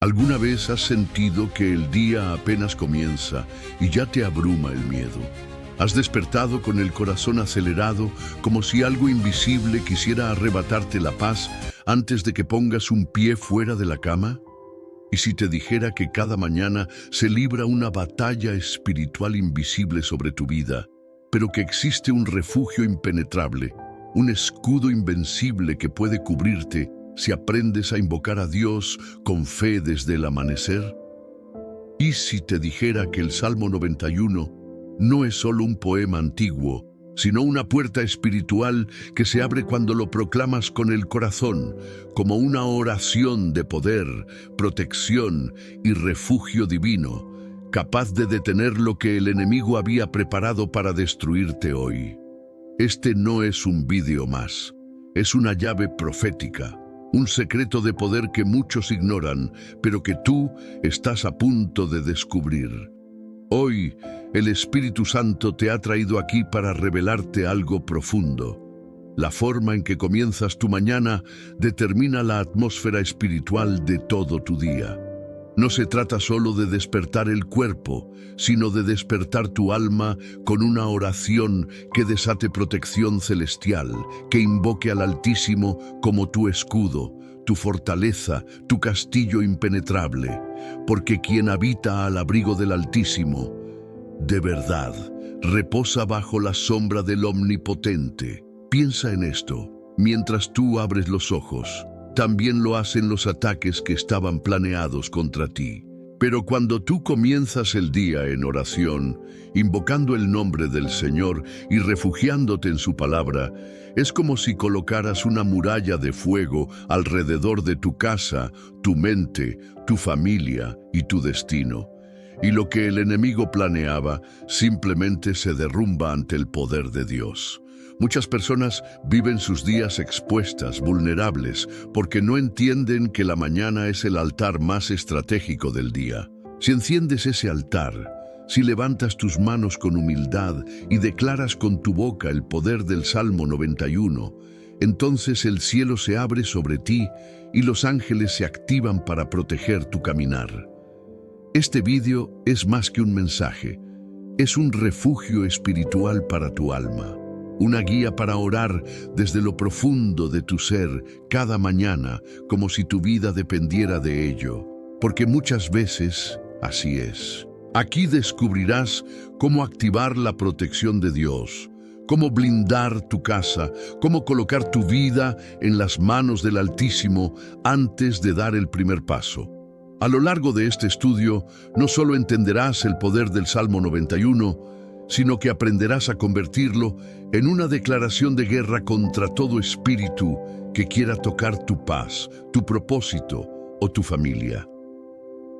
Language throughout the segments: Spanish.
¿Alguna vez has sentido que el día apenas comienza y ya te abruma el miedo? ¿Has despertado con el corazón acelerado, como si algo invisible quisiera arrebatarte la paz antes de que pongas un pie fuera de la cama? ¿Y si te dijera que cada mañana se libra una batalla espiritual invisible sobre tu vida, pero que existe un refugio impenetrable, un escudo invencible que puede cubrirte si aprendes a invocar a Dios con fe desde el amanecer? ¿Y si te dijera que el Salmo 91 no es solo un poema antiguo, sino una puerta espiritual que se abre cuando lo proclamas con el corazón, como una oración de poder, protección y refugio divino, capaz de detener lo que el enemigo había preparado para destruirte hoy? Este no es un vídeo más, es una llave profética, un secreto de poder que muchos ignoran, pero que tú estás a punto de descubrir. Hoy, el Espíritu Santo te ha traído aquí para revelarte algo profundo. La forma en que comienzas tu mañana determina la atmósfera espiritual de todo tu día. No se trata solo de despertar el cuerpo, sino de despertar tu alma con una oración que desate protección celestial, que invoque al Altísimo como tu escudo, tu fortaleza, tu castillo impenetrable, porque quien habita al abrigo del Altísimo, de verdad, reposa bajo la sombra del Omnipotente. Piensa en esto, mientras tú abres los ojos. También lo hacen los ataques que estaban planeados contra ti. Pero cuando tú comienzas el día en oración, invocando el nombre del Señor y refugiándote en su palabra, es como si colocaras una muralla de fuego alrededor de tu casa, tu mente, tu familia y tu destino. Y lo que el enemigo planeaba simplemente se derrumba ante el poder de Dios. Muchas personas viven sus días expuestas, vulnerables, porque no entienden que la mañana es el altar más estratégico del día. Si enciendes ese altar, si levantas tus manos con humildad y declaras con tu boca el poder del Salmo 91, entonces el cielo se abre sobre ti y los ángeles se activan para proteger tu caminar. Este vídeo es más que un mensaje, es un refugio espiritual para tu alma. Una guía para orar desde lo profundo de tu ser cada mañana, como si tu vida dependiera de ello. Porque muchas veces así es. Aquí descubrirás cómo activar la protección de Dios, cómo blindar tu casa, cómo colocar tu vida en las manos del Altísimo antes de dar el primer paso. A lo largo de este estudio, no solo entenderás el poder del Salmo 91, sino que aprenderás a convertirlo en una declaración de guerra contra todo espíritu que quiera tocar tu paz, tu propósito o tu familia.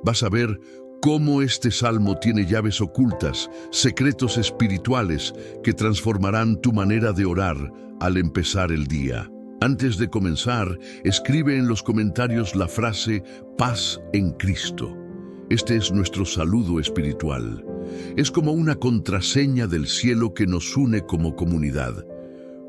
Vas a ver cómo este salmo tiene llaves ocultas, secretos espirituales que transformarán tu manera de orar al empezar el día. Antes de comenzar, escribe en los comentarios la frase «Paz en Cristo». Este es nuestro saludo espiritual. Es como una contraseña del cielo que nos une como comunidad.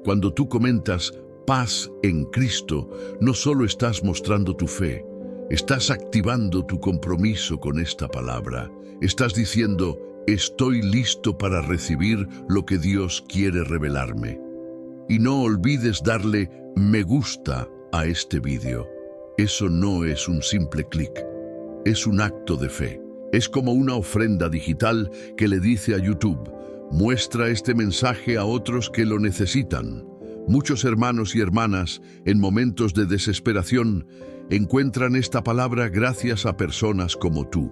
Cuando tú comentas «Paz en Cristo», no solo estás mostrando tu fe, estás activando tu compromiso con esta palabra. Estás diciendo «Estoy listo para recibir lo que Dios quiere revelarme». Y no olvides darle «Me gusta» a este vídeo. Eso no es un simple clic. Es un acto de fe. Es como una ofrenda digital que le dice a YouTube, muestra este mensaje a otros que lo necesitan. Muchos hermanos y hermanas, en momentos de desesperación, encuentran esta palabra gracias a personas como tú.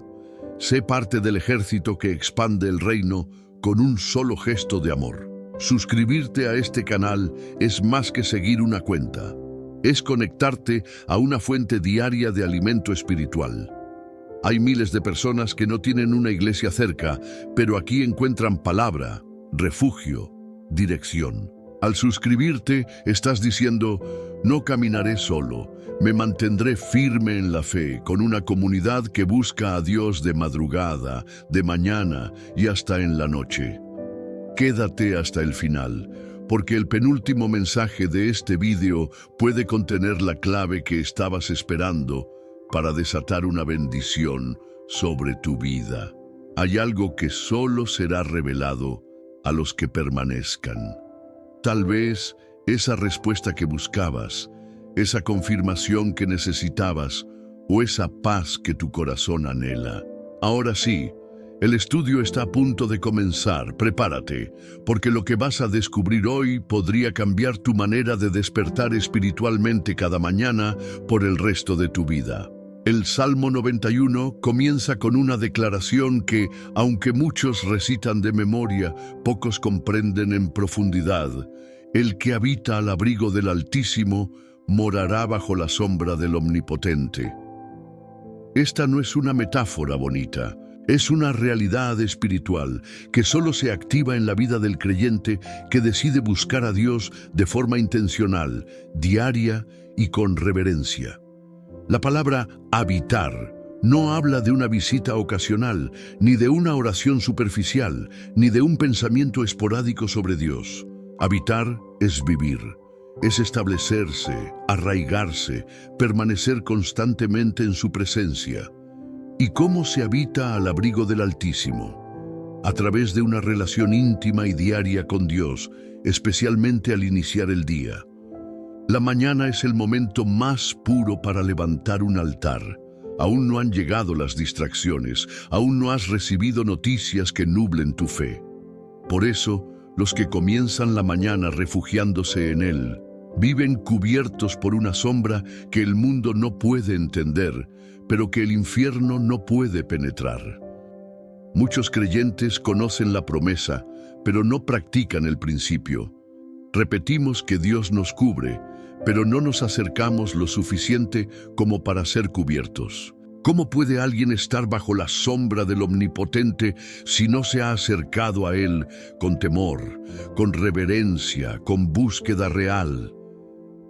Sé parte del ejército que expande el reino con un solo gesto de amor. Suscribirte a este canal es más que seguir una cuenta. Es conectarte a una fuente diaria de alimento espiritual. Hay miles de personas que no tienen una iglesia cerca, pero aquí encuentran palabra, refugio, dirección. Al suscribirte, estás diciendo, no caminaré solo, me mantendré firme en la fe, con una comunidad que busca a Dios de madrugada, de mañana y hasta en la noche. Quédate hasta el final, porque el penúltimo mensaje de este vídeo puede contener la clave que estabas esperando para desatar una bendición sobre tu vida. Hay algo que solo será revelado a los que permanezcan. Tal vez esa respuesta que buscabas, esa confirmación que necesitabas o esa paz que tu corazón anhela. Ahora sí, el estudio está a punto de comenzar. Prepárate, porque lo que vas a descubrir hoy podría cambiar tu manera de despertar espiritualmente cada mañana por el resto de tu vida. El Salmo 91 comienza con una declaración que, aunque muchos recitan de memoria, pocos comprenden en profundidad. El que habita al abrigo del Altísimo morará bajo la sombra del Omnipotente. Esta no es una metáfora bonita, es una realidad espiritual que solo se activa en la vida del creyente que decide buscar a Dios de forma intencional, diaria y con reverencia. La palabra habitar no habla de una visita ocasional, ni de una oración superficial, ni de un pensamiento esporádico sobre Dios. Habitar es vivir, es establecerse, arraigarse, permanecer constantemente en su presencia. ¿Y cómo se habita al abrigo del Altísimo? A través de una relación íntima y diaria con Dios, especialmente al iniciar el día. La mañana es el momento más puro para levantar un altar. Aún no han llegado las distracciones, aún no has recibido noticias que nublen tu fe. Por eso, los que comienzan la mañana refugiándose en Él, viven cubiertos por una sombra que el mundo no puede entender, pero que el infierno no puede penetrar. Muchos creyentes conocen la promesa, pero no practican el principio. Repetimos que Dios nos cubre, pero no nos acercamos lo suficiente como para ser cubiertos. ¿Cómo puede alguien estar bajo la sombra del Omnipotente si no se ha acercado a Él con temor, con reverencia, con búsqueda real?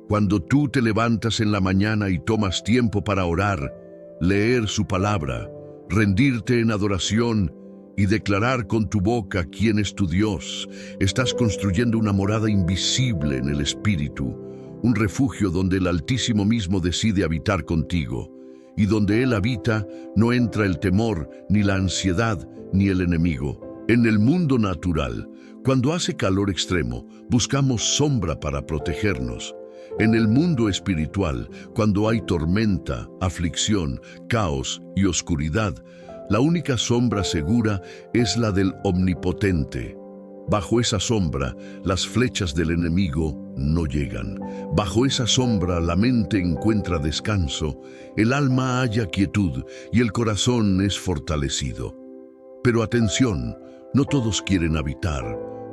Cuando tú te levantas en la mañana y tomas tiempo para orar, leer su palabra, rendirte en adoración y declarar con tu boca quién es tu Dios, estás construyendo una morada invisible en el Espíritu, un refugio donde el Altísimo mismo decide habitar contigo, y donde Él habita no entra el temor, ni la ansiedad, ni el enemigo. En el mundo natural, cuando hace calor extremo, buscamos sombra para protegernos. En el mundo espiritual, cuando hay tormenta, aflicción, caos y oscuridad, la única sombra segura es la del Omnipotente. Bajo esa sombra, las flechas del enemigo no llegan. Bajo esa sombra, la mente encuentra descanso, el alma halla quietud y el corazón es fortalecido. Pero atención, no todos quieren habitar,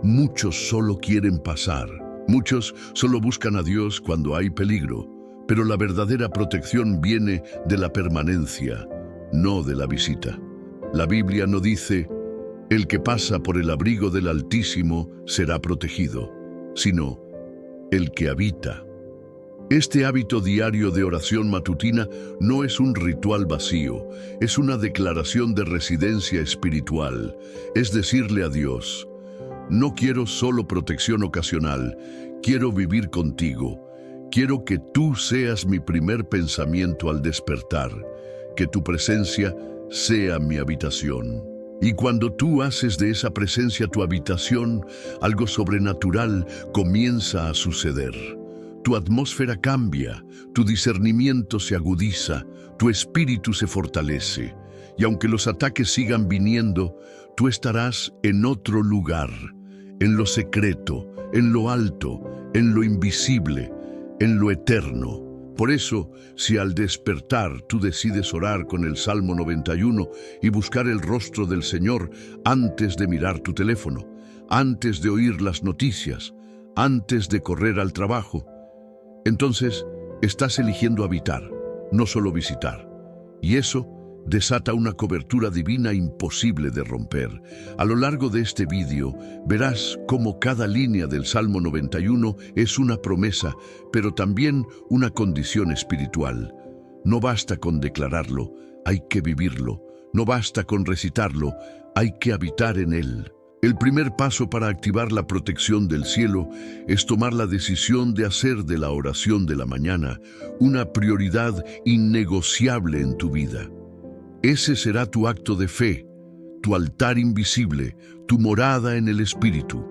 muchos solo quieren pasar. Muchos solo buscan a Dios cuando hay peligro, pero la verdadera protección viene de la permanencia, no de la visita. La Biblia no dice: el que pasa por el abrigo del Altísimo será protegido, sino el que habita. Este hábito diario de oración matutina no es un ritual vacío, es una declaración de residencia espiritual, es decirle a Dios: no quiero solo protección ocasional, quiero vivir contigo, quiero que tú seas mi primer pensamiento al despertar, que tu presencia sea mi habitación. Y cuando tú haces de esa presencia tu habitación, algo sobrenatural comienza a suceder. Tu atmósfera cambia, tu discernimiento se agudiza, tu espíritu se fortalece. Y aunque los ataques sigan viniendo, tú estarás en otro lugar, en lo secreto, en lo alto, en lo invisible, en lo eterno. Por eso, si al despertar tú decides orar con el Salmo 91 y buscar el rostro del Señor antes de mirar tu teléfono, antes de oír las noticias, antes de correr al trabajo, entonces estás eligiendo habitar, no solo visitar. Y eso desata una cobertura divina imposible de romper. A lo largo de este vídeo verás cómo cada línea del Salmo 91 es una promesa, pero también una condición espiritual. No basta con declararlo, hay que vivirlo. No basta con recitarlo, hay que habitar en él. El primer paso para activar la protección del cielo es tomar la decisión de hacer de la oración de la mañana una prioridad innegociable en tu vida. Ese será tu acto de fe, tu altar invisible, tu morada en el Espíritu.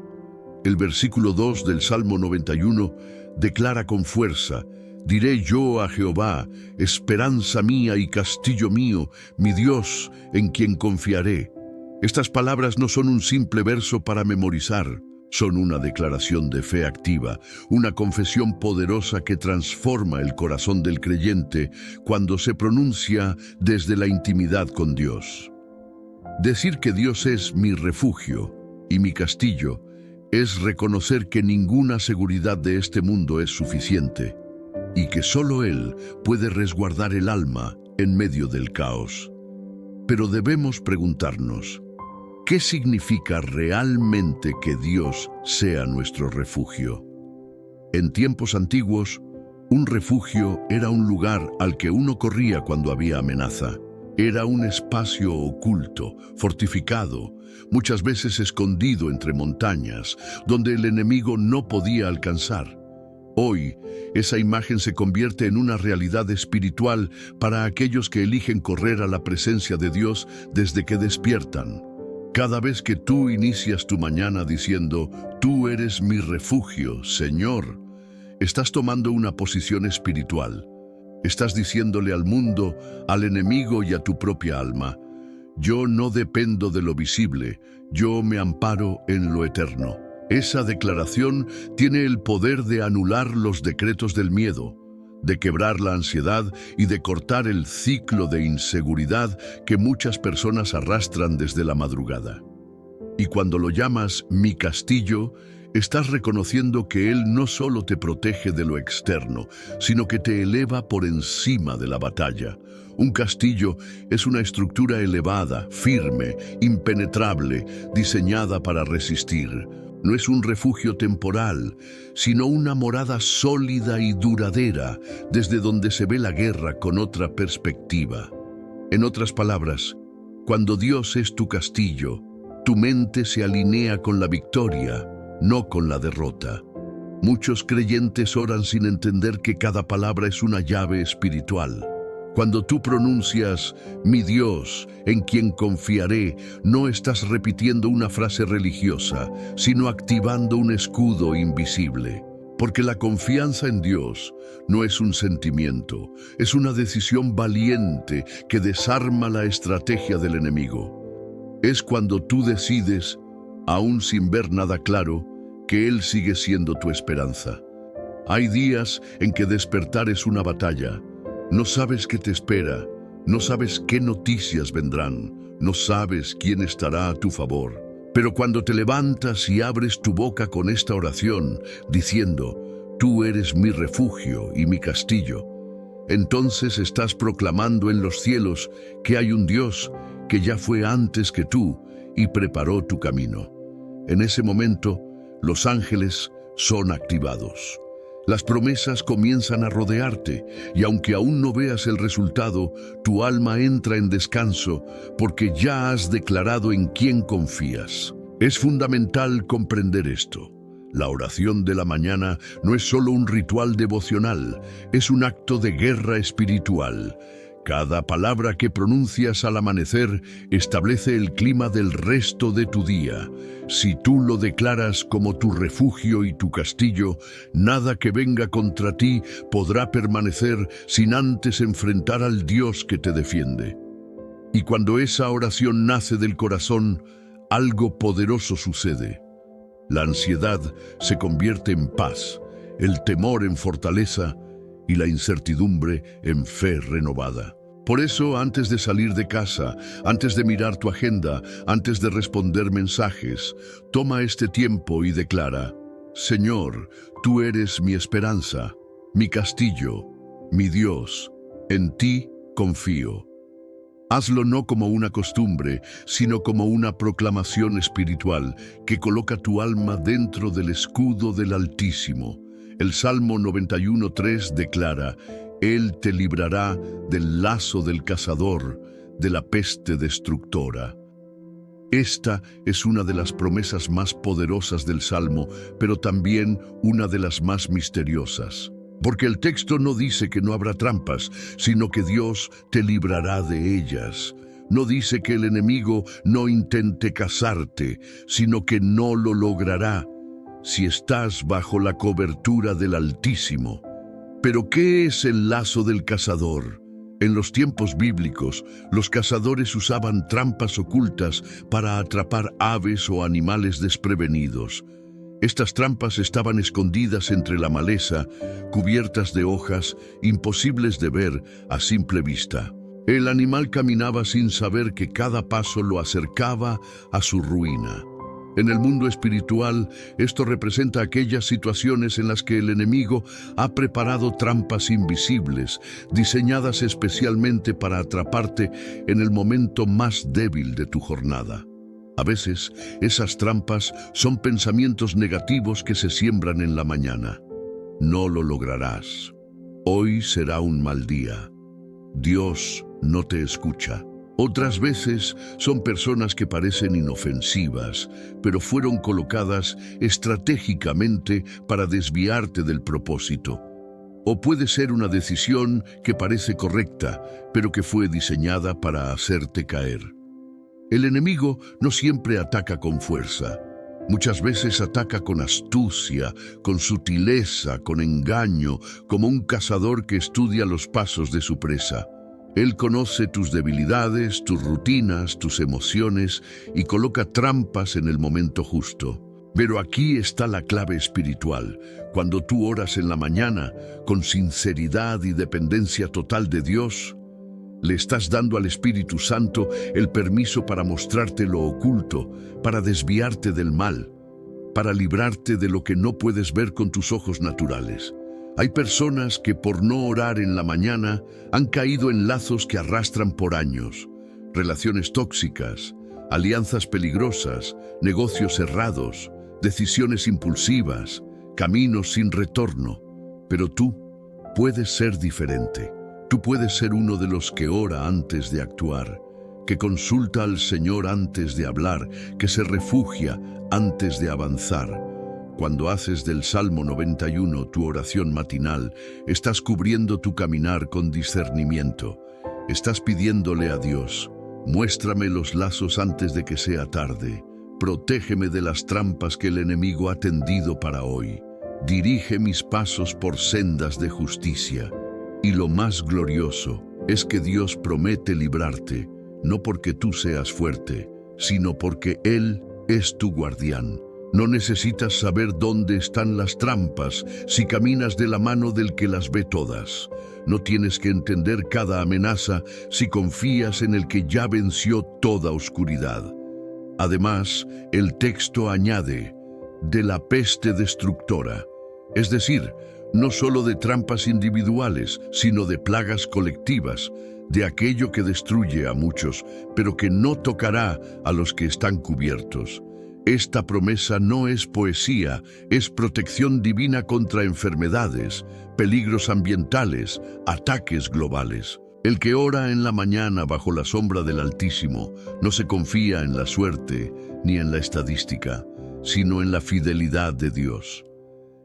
El versículo 2 del Salmo 91 declara con fuerza: diré yo a Jehová, esperanza mía y castillo mío, mi Dios, en quien confiaré. Estas palabras no son un simple verso para memorizar, son una declaración de fe activa, una confesión poderosa que transforma el corazón del creyente cuando se pronuncia desde la intimidad con Dios. Decir que Dios es mi refugio y mi castillo es reconocer que ninguna seguridad de este mundo es suficiente y que solo Él puede resguardar el alma en medio del caos. Pero debemos preguntarnos, ¿qué significa realmente que Dios sea nuestro refugio? En tiempos antiguos, un refugio era un lugar al que uno corría cuando había amenaza. Era un espacio oculto, fortificado, muchas veces escondido entre montañas, donde el enemigo no podía alcanzar. Hoy, esa imagen se convierte en una realidad espiritual para aquellos que eligen correr a la presencia de Dios desde que despiertan. Cada vez que tú inicias tu mañana diciendo, tú eres mi refugio, Señor, estás tomando una posición espiritual. Estás diciéndole al mundo, al enemigo y a tu propia alma, yo no dependo de lo visible, yo me amparo en lo eterno. Esa declaración tiene el poder de anular los decretos del miedo, de quebrar la ansiedad y de cortar el ciclo de inseguridad que muchas personas arrastran desde la madrugada. Y cuando lo llamas mi castillo, estás reconociendo que Él no solo te protege de lo externo, sino que te eleva por encima de la batalla. Un castillo es una estructura elevada, firme, impenetrable, diseñada para resistir. No es un refugio temporal, sino una morada sólida y duradera, desde donde se ve la guerra con otra perspectiva. En otras palabras, cuando Dios es tu castillo, tu mente se alinea con la victoria, no con la derrota. Muchos creyentes oran sin entender que cada palabra es una llave espiritual. Cuando tú pronuncias, mi Dios, en quien confiaré, no estás repitiendo una frase religiosa, sino activando un escudo invisible. Porque la confianza en Dios no es un sentimiento, es una decisión valiente que desarma la estrategia del enemigo. Es cuando tú decides, aún sin ver nada claro, que Él sigue siendo tu esperanza. Hay días en que despertar es una batalla. No sabes qué te espera, no sabes qué noticias vendrán, no sabes quién estará a tu favor. Pero cuando te levantas y abres tu boca con esta oración, diciendo, tú eres mi refugio y mi castillo, entonces estás proclamando en los cielos que hay un Dios que ya fue antes que tú y preparó tu camino. En ese momento, los ángeles son activados. Las promesas comienzan a rodearte y aunque aún no veas el resultado, tu alma entra en descanso porque ya has declarado en quién confías. Es fundamental comprender esto. La oración de la mañana no es solo un ritual devocional, es un acto de guerra espiritual. Cada palabra que pronuncias al amanecer establece el clima del resto de tu día. Si tú lo declaras como tu refugio y tu castillo, nada que venga contra ti podrá permanecer sin antes enfrentar al Dios que te defiende. Y cuando esa oración nace del corazón, algo poderoso sucede. La ansiedad se convierte en paz, el temor en fortaleza y la incertidumbre en fe renovada. Por eso, antes de salir de casa, antes de mirar tu agenda, antes de responder mensajes, toma este tiempo y declara, Señor, tú eres mi esperanza, mi castillo, mi Dios, en ti confío. Hazlo no como una costumbre, sino como una proclamación espiritual que coloca tu alma dentro del escudo del Altísimo. El Salmo 91:3 declara, Él te librará del lazo del cazador, de la peste destructora. Esta es una de las promesas más poderosas del Salmo, pero también una de las más misteriosas. Porque el texto no dice que no habrá trampas, sino que Dios te librará de ellas. No dice que el enemigo no intente cazarte, sino que no lo logrará si estás bajo la cobertura del Altísimo. ¿Pero qué es el lazo del cazador? En los tiempos bíblicos, los cazadores usaban trampas ocultas para atrapar aves o animales desprevenidos. Estas trampas estaban escondidas entre la maleza, cubiertas de hojas, imposibles de ver a simple vista. El animal caminaba sin saber que cada paso lo acercaba a su ruina. En el mundo espiritual, esto representa aquellas situaciones en las que el enemigo ha preparado trampas invisibles, diseñadas especialmente para atraparte en el momento más débil de tu jornada. A veces, esas trampas son pensamientos negativos que se siembran en la mañana. No lo lograrás. Hoy será un mal día. Dios no te escucha. Otras veces son personas que parecen inofensivas, pero fueron colocadas estratégicamente para desviarte del propósito. O puede ser una decisión que parece correcta, pero que fue diseñada para hacerte caer. El enemigo no siempre ataca con fuerza. Muchas veces ataca con astucia, con sutileza, con engaño, como un cazador que estudia los pasos de su presa. Él conoce tus debilidades, tus rutinas, tus emociones y coloca trampas en el momento justo. Pero aquí está la clave espiritual. Cuando tú oras en la mañana, con sinceridad y dependencia total de Dios, le estás dando al Espíritu Santo el permiso para mostrarte lo oculto, para desviarte del mal, para librarte de lo que no puedes ver con tus ojos naturales. Hay personas que por no orar en la mañana han caído en lazos que arrastran por años, relaciones tóxicas, alianzas peligrosas, negocios cerrados, decisiones impulsivas, caminos sin retorno. Pero tú puedes ser diferente. Tú puedes ser uno de los que ora antes de actuar, que consulta al Señor antes de hablar, que se refugia antes de avanzar. Cuando haces del Salmo 91 tu oración matinal, estás cubriendo tu caminar con discernimiento. Estás pidiéndole a Dios: muéstrame los lazos antes de que sea tarde. Protégeme de las trampas que el enemigo ha tendido para hoy. Dirige mis pasos por sendas de justicia. Y lo más glorioso es que Dios promete librarte, no porque tú seas fuerte, sino porque Él es tu guardián. No necesitas saber dónde están las trampas si caminas de la mano del que las ve todas. No tienes que entender cada amenaza si confías en el que ya venció toda oscuridad. Además, el texto añade, de la peste destructora, es decir, no solo de trampas individuales, sino de plagas colectivas, de aquello que destruye a muchos, pero que no tocará a los que están cubiertos. Esta promesa no es poesía, es protección divina contra enfermedades, peligros ambientales, ataques globales. El que ora en la mañana bajo la sombra del Altísimo no se confía en la suerte ni en la estadística, sino en la fidelidad de Dios.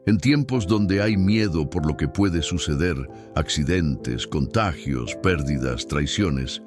En tiempos donde hay miedo por lo que puede suceder, accidentes, contagios, pérdidas, traiciones,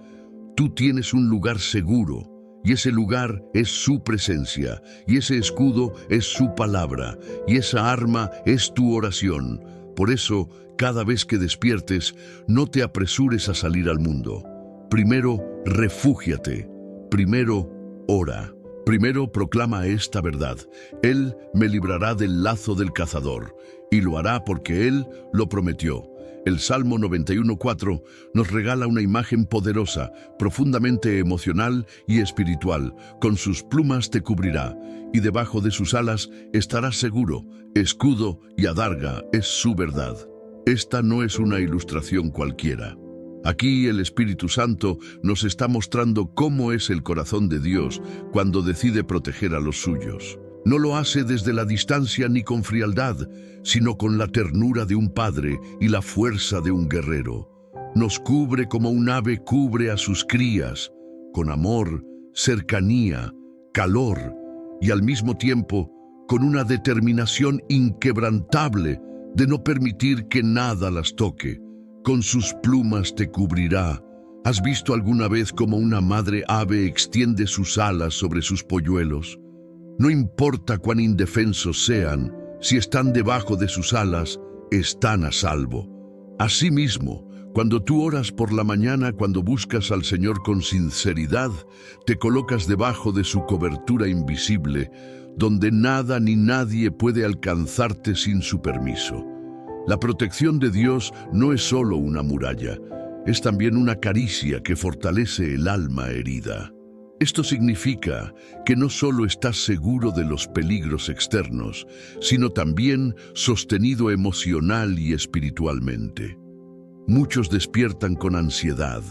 tú tienes un lugar seguro. Y ese lugar es su presencia, y ese escudo es su palabra, y esa arma es tu oración. Por eso, cada vez que despiertes, no te apresures a salir al mundo. Primero, refúgiate. Primero, ora. Primero, proclama esta verdad: Él me librará del lazo del cazador, y lo hará porque Él lo prometió. El Salmo 91:4 nos regala una imagen poderosa, profundamente emocional y espiritual. Con sus plumas te cubrirá, y debajo de sus alas estarás seguro. Escudo y adarga es su verdad. Esta no es una ilustración cualquiera. Aquí el Espíritu Santo nos está mostrando cómo es el corazón de Dios cuando decide proteger a los suyos. No lo hace desde la distancia ni con frialdad, sino con la ternura de un padre y la fuerza de un guerrero. Nos cubre como un ave cubre a sus crías, con amor, cercanía, calor y al mismo tiempo con una determinación inquebrantable de no permitir que nada las toque. Con sus plumas te cubrirá. ¿Has visto alguna vez cómo una madre ave extiende sus alas sobre sus polluelos? No importa cuán indefensos sean, si están debajo de sus alas, están a salvo. Asimismo, cuando tú oras por la mañana, cuando buscas al Señor con sinceridad, te colocas debajo de su cobertura invisible, donde nada ni nadie puede alcanzarte sin su permiso. La protección de Dios no es solo una muralla, es también una caricia que fortalece el alma herida. Esto significa que no solo estás seguro de los peligros externos, sino también sostenido emocional y espiritualmente. Muchos despiertan con ansiedad,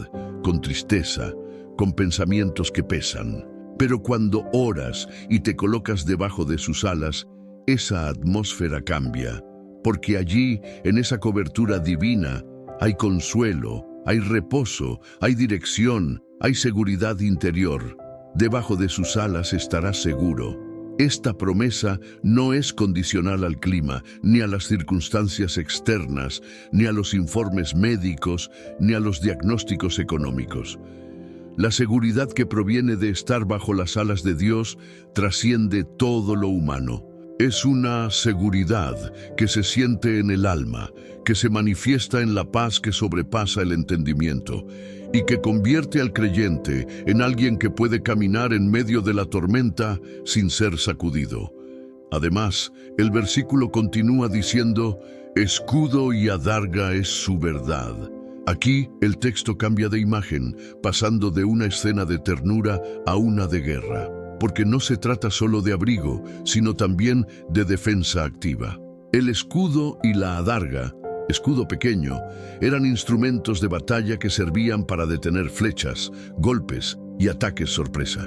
con tristeza, con pensamientos que pesan. Pero cuando oras y te colocas debajo de sus alas, esa atmósfera cambia, porque allí, en esa cobertura divina, hay consuelo, hay reposo, hay dirección, hay seguridad interior. Debajo de sus alas estarás seguro. Esta promesa no es condicional al clima, ni a las circunstancias externas, ni a los informes médicos, ni a los diagnósticos económicos. La seguridad que proviene de estar bajo las alas de Dios trasciende todo lo humano. Es una seguridad que se siente en el alma, que se manifiesta en la paz que sobrepasa el entendimiento y que convierte al creyente en alguien que puede caminar en medio de la tormenta sin ser sacudido. Además, el versículo continúa diciendo, escudo y adarga es su verdad. Aquí el texto cambia de imagen, pasando de una escena de ternura a una de guerra, porque no se trata solo de abrigo, sino también de defensa activa. El escudo y la adarga, escudo pequeño, eran instrumentos de batalla que servían para detener flechas, golpes y ataques sorpresa.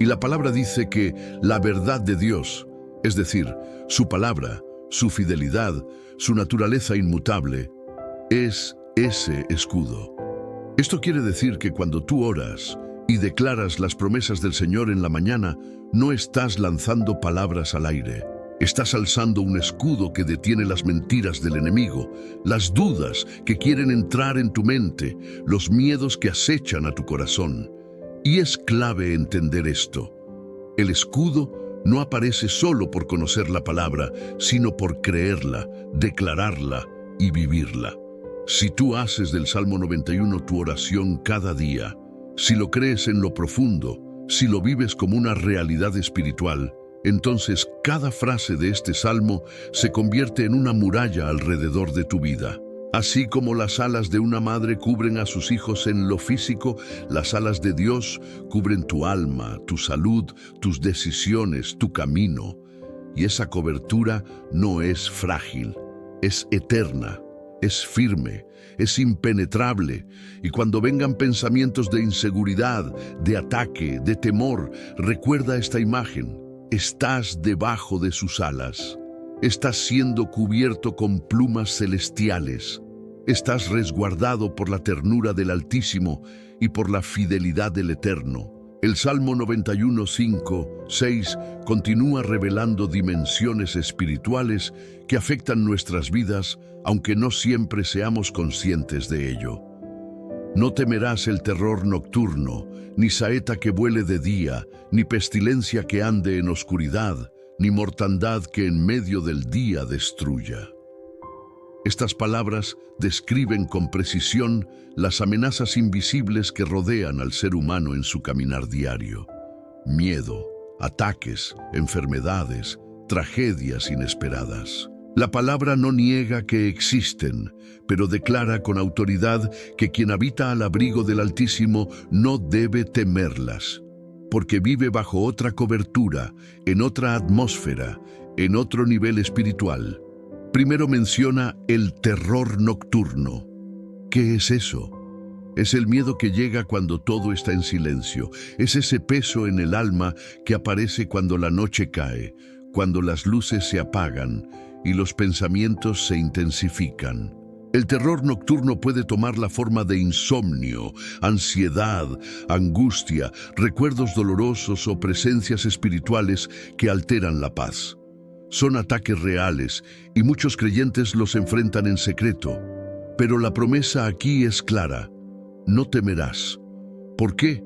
Y la palabra dice que la verdad de Dios, es decir, su palabra, su fidelidad, su naturaleza inmutable, es ese escudo. Esto quiere decir que cuando tú oras y declaras las promesas del Señor en la mañana, no estás lanzando palabras al aire. Estás alzando un escudo que detiene las mentiras del enemigo, las dudas que quieren entrar en tu mente, los miedos que acechan a tu corazón. Y es clave entender esto. El escudo no aparece solo por conocer la palabra, sino por creerla, declararla y vivirla. Si tú haces del Salmo 91 tu oración cada día, si lo crees en lo profundo, si lo vives como una realidad espiritual, entonces cada frase de este salmo se convierte en una muralla alrededor de tu vida. Así como las alas de una madre cubren a sus hijos en lo físico, las alas de Dios cubren tu alma, tu salud, tus decisiones, tu camino. Y esa cobertura no es frágil, es eterna. Es firme, es impenetrable, y cuando vengan pensamientos de inseguridad, de ataque, de temor, recuerda esta imagen. Estás debajo de sus alas. Estás siendo cubierto con plumas celestiales. Estás resguardado por la ternura del Altísimo y por la fidelidad del Eterno. El Salmo 91, 5, 6 continúa revelando dimensiones espirituales que afectan nuestras vidas, aunque no siempre seamos conscientes de ello. No temerás el terror nocturno, ni saeta que vuele de día, ni pestilencia que ande en oscuridad, ni mortandad que en medio del día destruya. Estas palabras describen con precisión las amenazas invisibles que rodean al ser humano en su caminar diario. Miedo, ataques, enfermedades, tragedias inesperadas. La palabra no niega que existen, pero declara con autoridad que quien habita al abrigo del Altísimo no debe temerlas, porque vive bajo otra cobertura, en otra atmósfera, en otro nivel espiritual. Primero menciona el terror nocturno. ¿Qué es eso? Es el miedo que llega cuando todo está en silencio. Es ese peso en el alma que aparece cuando la noche cae, cuando las luces se apagan y los pensamientos se intensifican. El terror nocturno puede tomar la forma de insomnio, ansiedad, angustia, recuerdos dolorosos o presencias espirituales que alteran la paz. Son ataques reales y muchos creyentes los enfrentan en secreto. Pero la promesa aquí es clara: no temerás. ¿Por qué?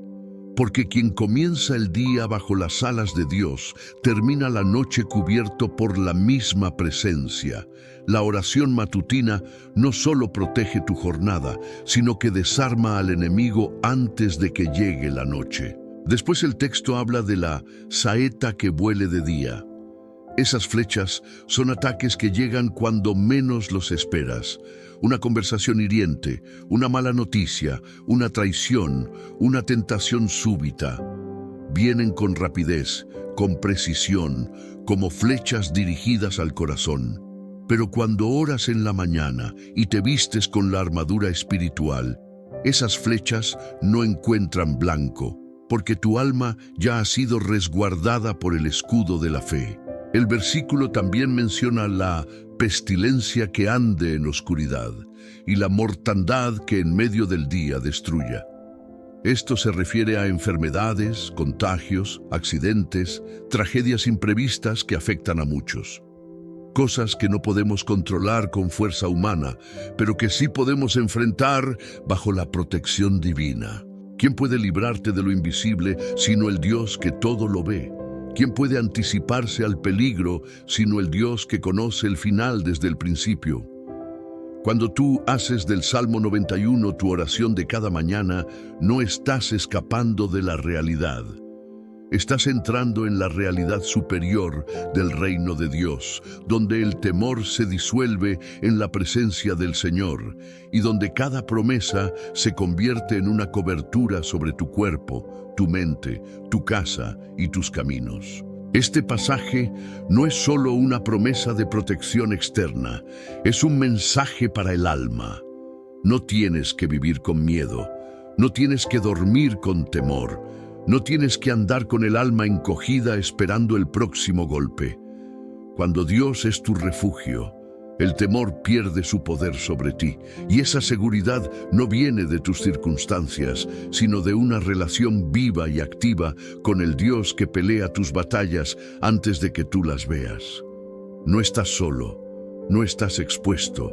Porque quien comienza el día bajo las alas de Dios, termina la noche cubierto por la misma presencia. La oración matutina no solo protege tu jornada, sino que desarma al enemigo antes de que llegue la noche. Después el texto habla de la saeta que vuele de día. Esas flechas son ataques que llegan cuando menos los esperas. Una conversación hiriente, una mala noticia, una traición, una tentación súbita. Vienen con rapidez, con precisión, como flechas dirigidas al corazón. Pero cuando oras en la mañana y te vistes con la armadura espiritual, esas flechas no encuentran blanco, porque tu alma ya ha sido resguardada por el escudo de la fe. El versículo también menciona la pestilencia que ande en oscuridad y la mortandad que en medio del día destruya. Esto se refiere a enfermedades, contagios, accidentes, tragedias imprevistas que afectan a muchos. Cosas que no podemos controlar con fuerza humana, pero que sí podemos enfrentar bajo la protección divina. ¿Quién puede librarte de lo invisible sino el Dios que todo lo ve? ¿Quién puede anticiparse al peligro sino el Dios que conoce el final desde el principio? Cuando tú haces del Salmo 91 tu oración de cada mañana, no estás escapando de la realidad. Estás entrando en la realidad superior del reino de Dios, donde el temor se disuelve en la presencia del Señor y donde cada promesa se convierte en una cobertura sobre tu cuerpo, tu mente, tu casa y tus caminos. Este pasaje no es solo una promesa de protección externa, es un mensaje para el alma. No tienes que vivir con miedo, no tienes que dormir con temor, no tienes que andar con el alma encogida esperando el próximo golpe. Cuando Dios es tu refugio, el temor pierde su poder sobre ti, y esa seguridad no viene de tus circunstancias, sino de una relación viva y activa con el Dios que pelea tus batallas antes de que tú las veas. No estás solo, no estás expuesto,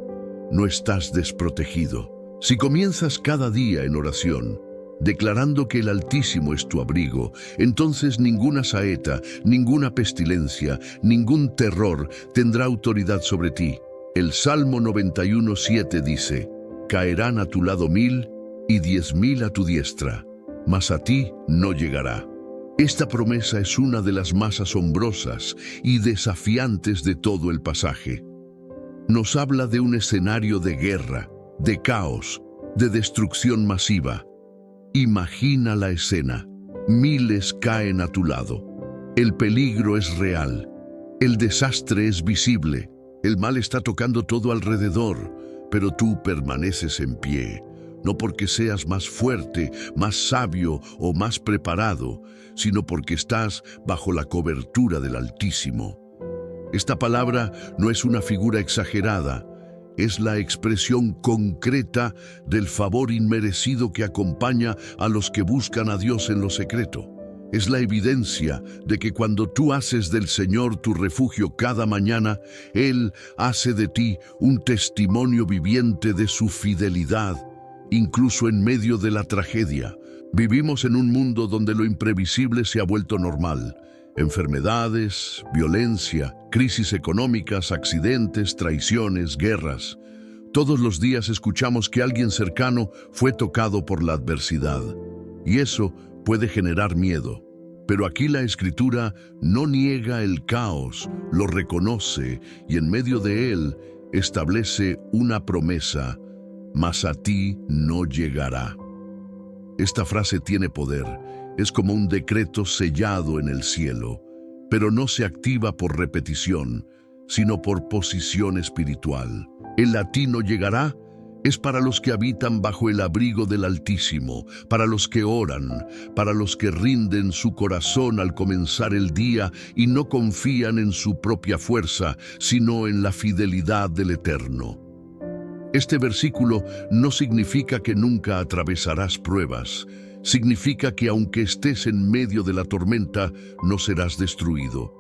no estás desprotegido. Si comienzas cada día en oración, declarando que el Altísimo es tu abrigo, entonces ninguna saeta, ninguna pestilencia, ningún terror tendrá autoridad sobre ti. El Salmo 91:7 dice: caerán a tu lado 1000 y 10.000 a tu diestra, mas a ti no llegará. Esta promesa es una de las más asombrosas y desafiantes de todo el pasaje. Nos habla de un escenario de guerra, de caos, de destrucción masiva. Imagina la escena. Miles caen a tu lado. El peligro es real. El desastre es visible. El mal está tocando todo alrededor, pero tú permaneces en pie. No porque seas más fuerte, más sabio o más preparado, sino porque estás bajo la cobertura del Altísimo. Esta palabra no es una figura exagerada, es la expresión concreta del favor inmerecido que acompaña a los que buscan a Dios en lo secreto. Es la evidencia de que cuando tú haces del Señor tu refugio cada mañana, Él hace de ti un testimonio viviente de su fidelidad, incluso en medio de la tragedia. Vivimos en un mundo donde lo imprevisible se ha vuelto normal. Enfermedades, violencia, crisis económicas, accidentes, traiciones, guerras. Todos los días escuchamos que alguien cercano fue tocado por la adversidad, y eso puede generar miedo. Pero aquí la Escritura no niega el caos, lo reconoce y en medio de él establece una promesa: mas a ti no llegará. Esta frase tiene poder. Es como un decreto sellado en el cielo, pero no se activa por repetición, sino por posición espiritual. El a ti no llegará es para los que habitan bajo el abrigo del Altísimo, para los que oran, para los que rinden su corazón al comenzar el día y no confían en su propia fuerza, sino en la fidelidad del Eterno. Este versículo no significa que nunca atravesarás pruebas. Significa que aunque estés en medio de la tormenta, no serás destruido.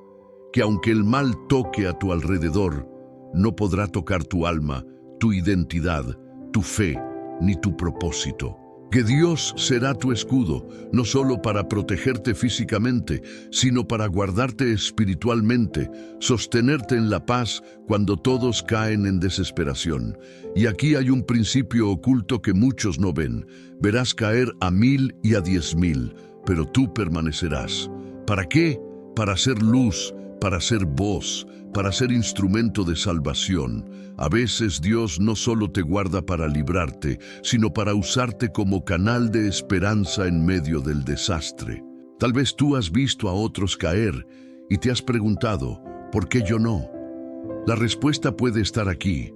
Que aunque el mal toque a tu alrededor, no podrá tocar tu alma, tu identidad, tu fe, ni tu propósito. Que Dios será tu escudo, no solo para protegerte físicamente, sino para guardarte espiritualmente, sostenerte en la paz cuando todos caen en desesperación. Y aquí hay un principio oculto que muchos no ven. Verás caer a 1000 y a 10.000, pero tú permanecerás. ¿Para qué? Para ser luz, para ser voz, para ser instrumento de salvación. A veces Dios no solo te guarda para librarte, sino para usarte como canal de esperanza en medio del desastre. Tal vez tú has visto a otros caer y te has preguntado, ¿por qué yo no? La respuesta puede estar aquí,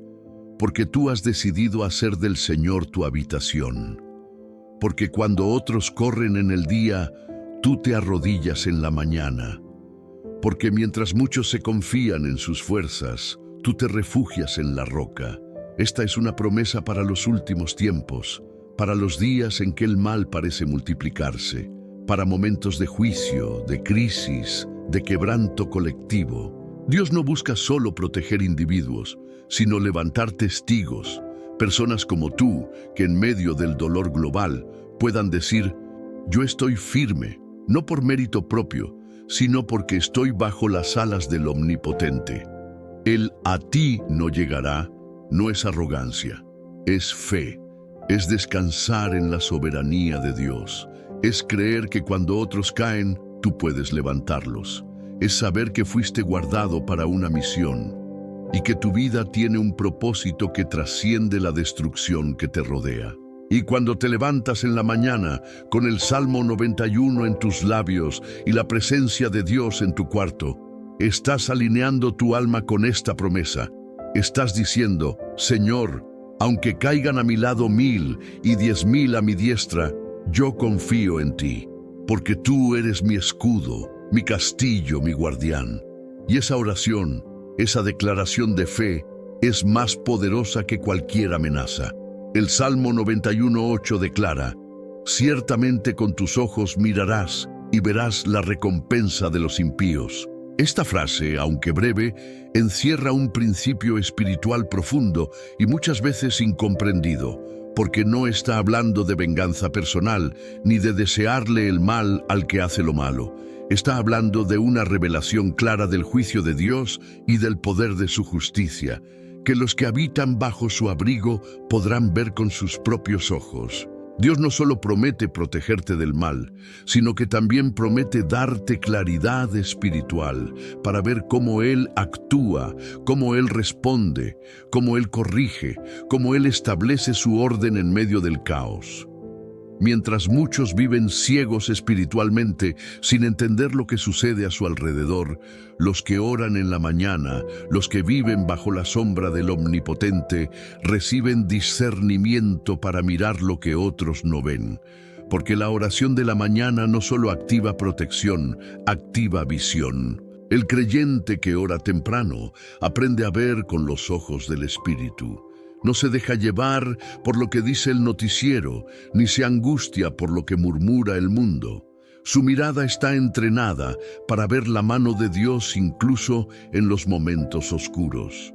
porque tú has decidido hacer del Señor tu habitación. Porque cuando otros corren en el día, tú te arrodillas en la mañana. Porque mientras muchos se confían en sus fuerzas, tú te refugias en la roca. Esta es una promesa para los últimos tiempos, para los días en que el mal parece multiplicarse, para momentos de juicio, de crisis, de quebranto colectivo. Dios no busca solo proteger individuos, sino levantar testigos, personas como tú, que en medio del dolor global puedan decir, yo estoy firme, no por mérito propio, sino porque estoy bajo las alas del Omnipotente. El a ti no llegará no es arrogancia, es fe, es descansar en la soberanía de Dios, es creer que cuando otros caen, tú puedes levantarlos, es saber que fuiste guardado para una misión y que tu vida tiene un propósito que trasciende la destrucción que te rodea. Y cuando te levantas en la mañana con el Salmo 91 en tus labios y la presencia de Dios en tu cuarto, estás alineando tu alma con esta promesa. Estás diciendo, Señor, aunque caigan a mi lado 1000 y 10.000 a mi diestra, yo confío en ti, porque tú eres mi escudo, mi castillo, mi guardián. Y esa oración, esa declaración de fe, es más poderosa que cualquier amenaza. El Salmo 91:8 declara, ciertamente con tus ojos mirarás y verás la recompensa de los impíos. Esta frase, aunque breve, encierra un principio espiritual profundo y muchas veces incomprendido, porque no está hablando de venganza personal ni de desearle el mal al que hace lo malo. Está hablando de una revelación clara del juicio de Dios y del poder de su justicia, que los que habitan bajo su abrigo podrán ver con sus propios ojos. Dios no solo promete protegerte del mal, sino que también promete darte claridad espiritual para ver cómo Él actúa, cómo Él responde, cómo Él corrige, cómo Él establece su orden en medio del caos. Mientras muchos viven ciegos espiritualmente, sin entender lo que sucede a su alrededor, los que oran en la mañana, los que viven bajo la sombra del Omnipotente, reciben discernimiento para mirar lo que otros no ven. Porque la oración de la mañana no solo activa protección, activa visión. El creyente que ora temprano aprende a ver con los ojos del Espíritu. No se deja llevar por lo que dice el noticiero, ni se angustia por lo que murmura el mundo. Su mirada está entrenada para ver la mano de Dios incluso en los momentos oscuros.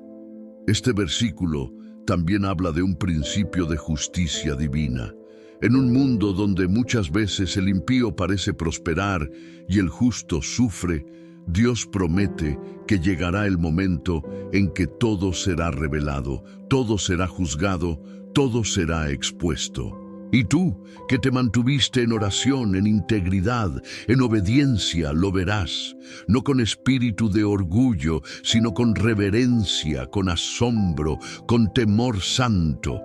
Este versículo también habla de un principio de justicia divina. En un mundo donde muchas veces el impío parece prosperar y el justo sufre, Dios promete que llegará el momento en que todo será revelado, todo será juzgado, todo será expuesto. Y tú, que te mantuviste en oración, en integridad, en obediencia, lo verás, no con espíritu de orgullo, sino con reverencia, con asombro, con temor santo.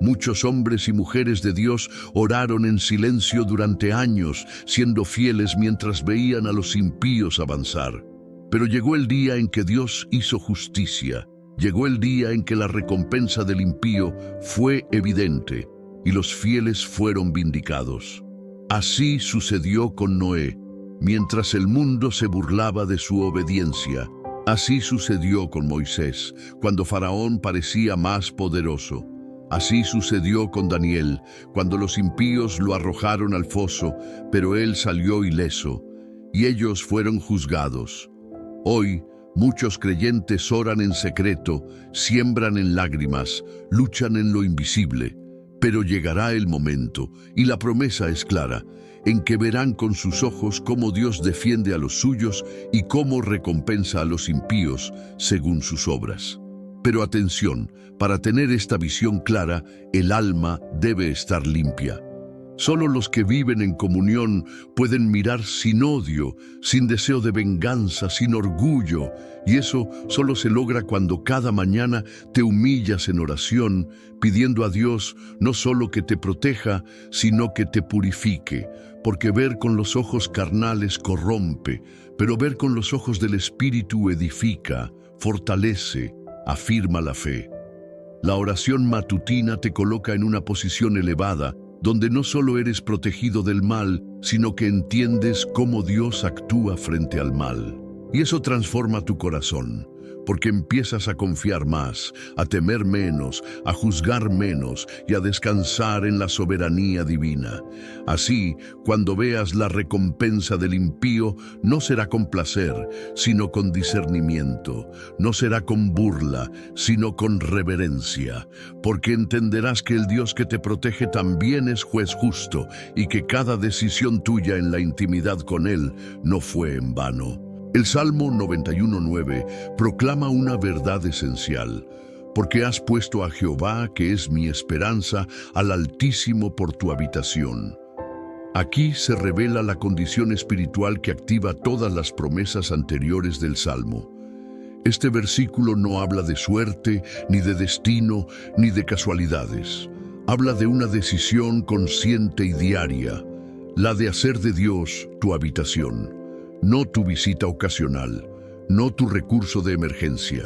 Muchos hombres y mujeres de Dios oraron en silencio durante años, siendo fieles mientras veían a los impíos avanzar. Pero llegó el día en que Dios hizo justicia. Llegó el día en que la recompensa del impío fue evidente y los fieles fueron vindicados. Así sucedió con Noé, mientras el mundo se burlaba de su obediencia. Así sucedió con Moisés, cuando Faraón parecía más poderoso. Así sucedió con Daniel, cuando los impíos lo arrojaron al foso, pero él salió ileso, y ellos fueron juzgados. Hoy, muchos creyentes oran en secreto, siembran en lágrimas, luchan en lo invisible, pero llegará el momento, y la promesa es clara, en que verán con sus ojos cómo Dios defiende a los suyos y cómo recompensa a los impíos según sus obras. Pero atención, para tener esta visión clara, el alma debe estar limpia. Solo los que viven en comunión pueden mirar sin odio, sin deseo de venganza, sin orgullo, y eso solo se logra cuando cada mañana te humillas en oración, pidiendo a Dios no solo que te proteja, sino que te purifique, porque ver con los ojos carnales corrompe, pero ver con los ojos del Espíritu edifica, fortalece, afirma la fe. La oración matutina te coloca en una posición elevada, donde no solo eres protegido del mal, sino que entiendes cómo Dios actúa frente al mal. Y eso transforma tu corazón, porque empiezas a confiar más, a temer menos, a juzgar menos y a descansar en la soberanía divina. Así, cuando veas la recompensa del impío, no será con placer, sino con discernimiento. No será con burla, sino con reverencia, porque entenderás que el Dios que te protege también es juez justo y que cada decisión tuya en la intimidad con Él no fue en vano. El Salmo 91:9 proclama una verdad esencial, porque has puesto a Jehová, que es mi esperanza, al Altísimo por tu habitación. Aquí se revela la condición espiritual que activa todas las promesas anteriores del Salmo. Este versículo no habla de suerte, ni de destino, ni de casualidades. Habla de una decisión consciente y diaria, la de hacer de Dios tu habitación. No tu visita ocasional, no tu recurso de emergencia,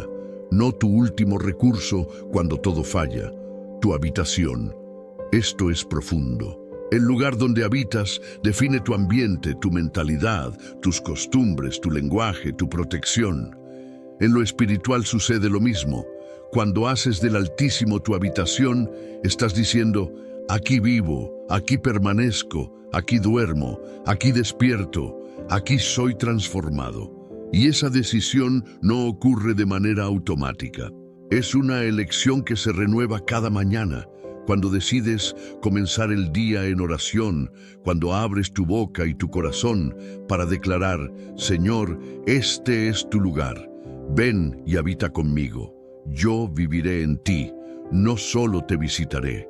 no tu último recurso cuando todo falla, tu habitación. Esto es profundo. El lugar donde habitas define tu ambiente, tu mentalidad, tus costumbres, tu lenguaje, tu protección. En lo espiritual sucede lo mismo. Cuando haces del Altísimo tu habitación, estás diciendo: aquí vivo, aquí permanezco, aquí duermo, aquí despierto, aquí soy transformado. Y esa decisión no ocurre de manera automática. Es una elección que se renueva cada mañana, cuando decides comenzar el día en oración, cuando abres tu boca y tu corazón para declarar: Señor, este es tu lugar. Ven y habita conmigo. Yo viviré en ti, no solo te visitaré.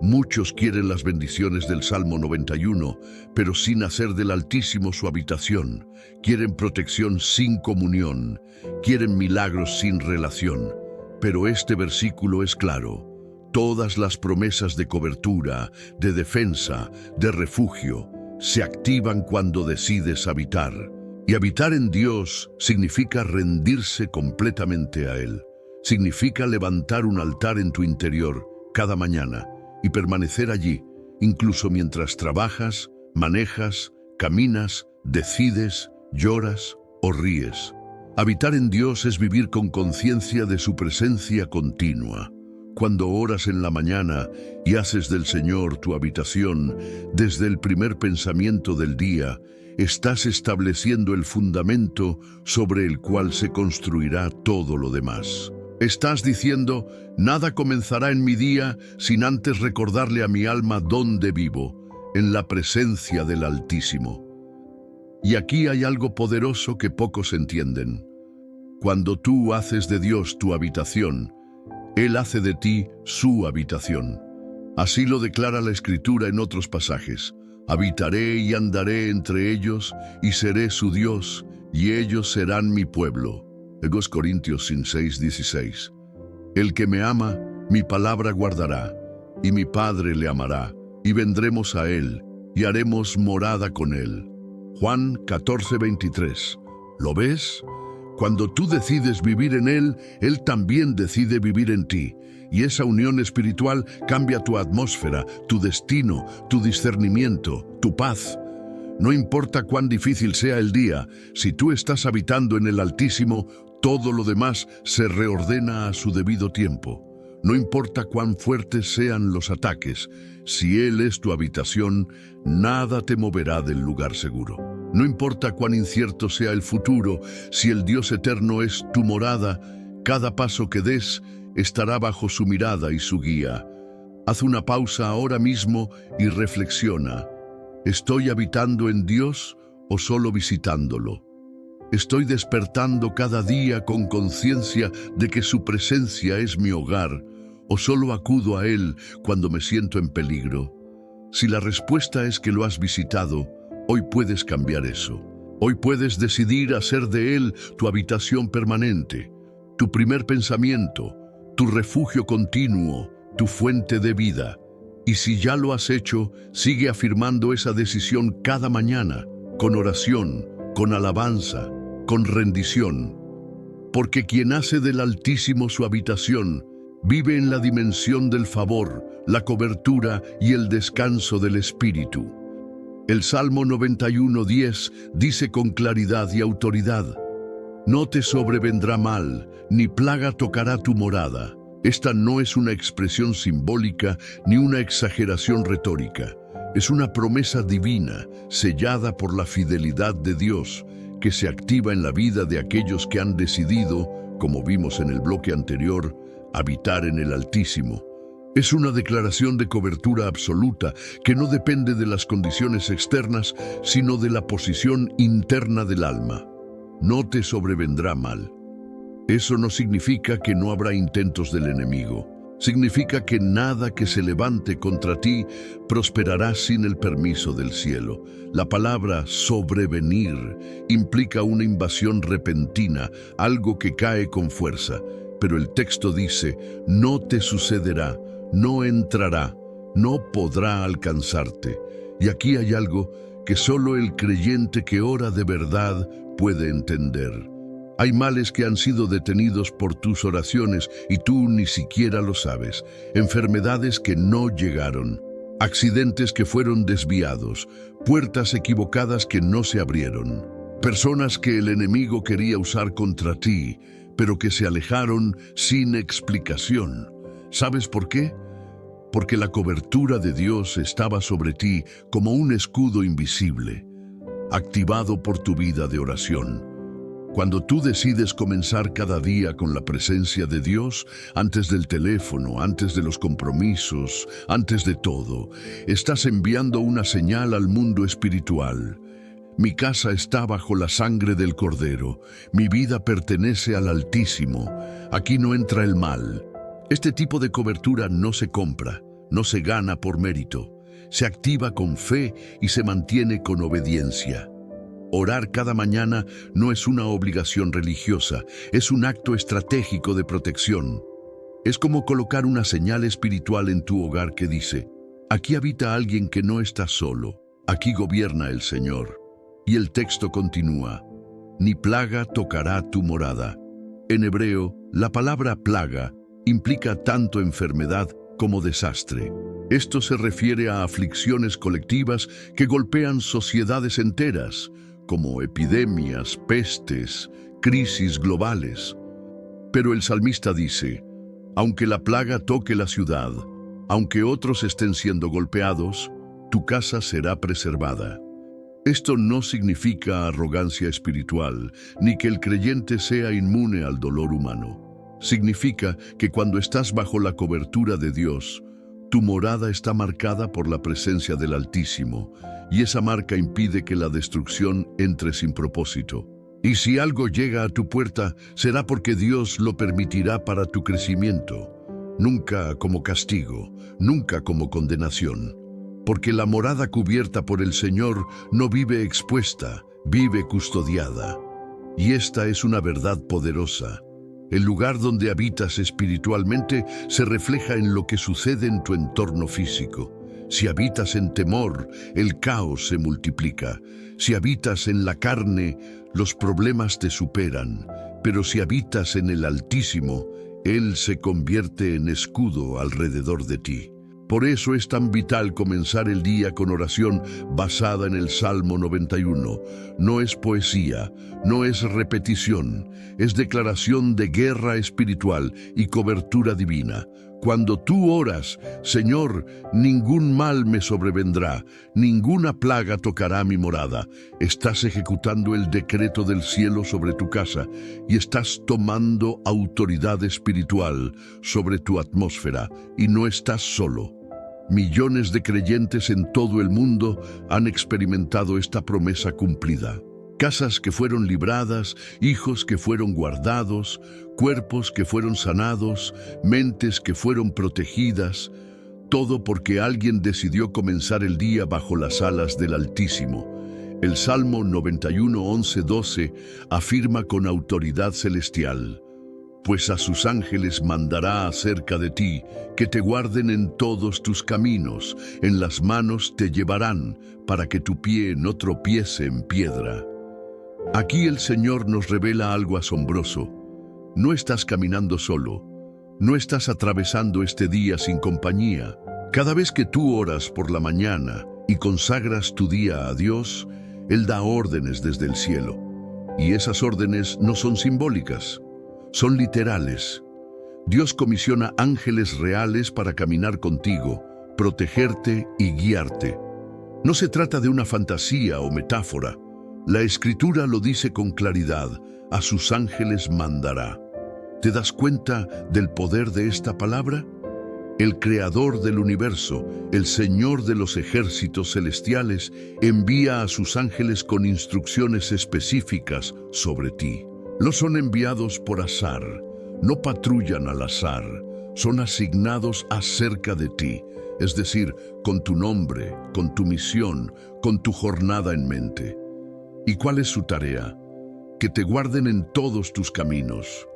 Muchos quieren las bendiciones del Salmo 91, pero sin hacer del Altísimo su habitación. Quieren protección sin comunión, quieren milagros sin relación. Pero este versículo es claro. Todas las promesas de cobertura, de defensa, de refugio, se activan cuando decides habitar. Y habitar en Dios significa rendirse completamente a Él. Significa levantar un altar en tu interior cada mañana y permanecer allí, incluso mientras trabajas, manejas, caminas, decides, lloras o ríes. Habitar en Dios es vivir con conciencia de su presencia continua. Cuando oras en la mañana y haces del Señor tu habitación, desde el primer pensamiento del día, estás estableciendo el fundamento sobre el cual se construirá todo lo demás. Estás diciendo: nada comenzará en mi día sin antes recordarle a mi alma dónde vivo, en la presencia del Altísimo. Y aquí hay algo poderoso que pocos entienden. Cuando tú haces de Dios tu habitación, Él hace de ti su habitación. Así lo declara la Escritura en otros pasajes. Habitaré y andaré entre ellos, y seré su Dios, y ellos serán mi pueblo. 2 Corintios 6:16. El que me ama, mi palabra guardará, y mi Padre le amará, y vendremos a él, y haremos morada con él. Juan 14:23. ¿Lo ves? Cuando tú decides vivir en Él, Él también decide vivir en ti. Y esa unión espiritual cambia tu atmósfera, tu destino, tu discernimiento, tu paz. No importa cuán difícil sea el día, si tú estás habitando en el Altísimo, todo lo demás se reordena a su debido tiempo. No importa cuán fuertes sean los ataques, si Él es tu habitación, nada te moverá del lugar seguro. No importa cuán incierto sea el futuro, si el Dios eterno es tu morada, cada paso que des estará bajo su mirada y su guía. Haz una pausa ahora mismo y reflexiona. ¿Estoy habitando en Dios o solo visitándolo? ¿Estoy despertando cada día con conciencia de que su presencia es mi hogar o solo acudo a Él cuando me siento en peligro? Si la respuesta es que lo has visitado, hoy puedes cambiar eso. Hoy puedes decidir hacer de Él tu habitación permanente, tu primer pensamiento, tu refugio continuo, tu fuente de vida. Y si ya lo has hecho, sigue afirmando esa decisión cada mañana, con oración, con alabanza, con rendición. Porque quien hace del Altísimo su habitación, vive en la dimensión del favor, la cobertura y el descanso del Espíritu. El Salmo 91:10 dice con claridad y autoridad: no te sobrevendrá mal, ni plaga tocará tu morada. Esta no es una expresión simbólica ni una exageración retórica. Es una promesa divina, sellada por la fidelidad de Dios, que se activa en la vida de aquellos que han decidido, como vimos en el bloque anterior, habitar en el Altísimo. Es una declaración de cobertura absoluta que no depende de las condiciones externas, sino de la posición interna del alma. No te sobrevendrá mal. Eso no significa que no habrá intentos del enemigo. Significa que nada que se levante contra ti prosperará sin el permiso del cielo. La palabra sobrevenir implica una invasión repentina, algo que cae con fuerza. Pero el texto dice: no te sucederá, no entrará, no podrá alcanzarte. Y aquí hay algo que solo el creyente que ora de verdad puede entender. Hay males que han sido detenidos por tus oraciones y tú ni siquiera lo sabes. Enfermedades que no llegaron, accidentes que fueron desviados, puertas equivocadas que no se abrieron, personas que el enemigo quería usar contra ti, pero que se alejaron sin explicación. ¿Sabes por qué? Porque la cobertura de Dios estaba sobre ti como un escudo invisible, activado por tu vida de oración. Cuando tú decides comenzar cada día con la presencia de Dios, antes del teléfono, antes de los compromisos, antes de todo, estás enviando una señal al mundo espiritual. Mi casa está bajo la sangre del Cordero, mi vida pertenece al Altísimo, aquí no entra el mal. Este tipo de cobertura no se compra, no se gana por mérito, se activa con fe y se mantiene con obediencia. Orar cada mañana no es una obligación religiosa, es un acto estratégico de protección. Es como colocar una señal espiritual en tu hogar que dice: aquí habita alguien que no está solo, aquí gobierna el Señor. Y el texto continúa: ni plaga tocará tu morada. En hebreo, la palabra plaga implica tanto enfermedad como desastre. Esto se refiere a aflicciones colectivas que golpean sociedades enteras, como epidemias, pestes, crisis globales. Pero el salmista dice: aunque la plaga toque la ciudad, aunque otros estén siendo golpeados, tu casa será preservada. Esto no significa arrogancia espiritual, ni que el creyente sea inmune al dolor humano. Significa que cuando estás bajo la cobertura de Dios, tu morada está marcada por la presencia del Altísimo, y esa marca impide que la destrucción entre sin propósito. Y si algo llega a tu puerta, será porque Dios lo permitirá para tu crecimiento, nunca como castigo, nunca como condenación. Porque la morada cubierta por el Señor no vive expuesta, vive custodiada. Y esta es una verdad poderosa. El lugar donde habitas espiritualmente se refleja en lo que sucede en tu entorno físico. Si habitas en temor, el caos se multiplica. Si habitas en la carne, los problemas te superan. Pero si habitas en el Altísimo, Él se convierte en escudo alrededor de ti. Por eso es tan vital comenzar el día con oración basada en el Salmo 91. No es poesía, no es repetición, es declaración de guerra espiritual y cobertura divina. Cuando tú oras, Señor, ningún mal me sobrevendrá, ninguna plaga tocará mi morada. Estás ejecutando el decreto del cielo sobre tu casa y estás tomando autoridad espiritual sobre tu atmósfera, y no estás solo. Millones de creyentes en todo el mundo han experimentado esta promesa cumplida. Casas que fueron libradas, hijos que fueron guardados, cuerpos que fueron sanados, mentes que fueron protegidas, todo porque alguien decidió comenzar el día bajo las alas del Altísimo. El Salmo 91, 11, 12 afirma con autoridad celestial: pues a sus ángeles mandará acerca de ti, que te guarden en todos tus caminos, en las manos te llevarán, para que tu pie no tropiece en piedra. Aquí el Señor nos revela algo asombroso. No estás caminando solo, no estás atravesando este día sin compañía. Cada vez que tú oras por la mañana y consagras tu día a Dios, Él da órdenes desde el cielo. Y esas órdenes no son simbólicas, son literales. Dios comisiona ángeles reales para caminar contigo, protegerte y guiarte. No se trata de una fantasía o metáfora. La Escritura lo dice con claridad: a sus ángeles mandará. ¿Te das cuenta del poder de esta palabra? El Creador del universo, el Señor de los ejércitos celestiales, envía a sus ángeles con instrucciones específicas sobre ti. No son enviados por azar, no patrullan al azar, son asignados acerca de ti, es decir, con tu nombre, con tu misión, con tu jornada en mente. ¿Y cuál es su tarea? Que te guarden en todos tus caminos.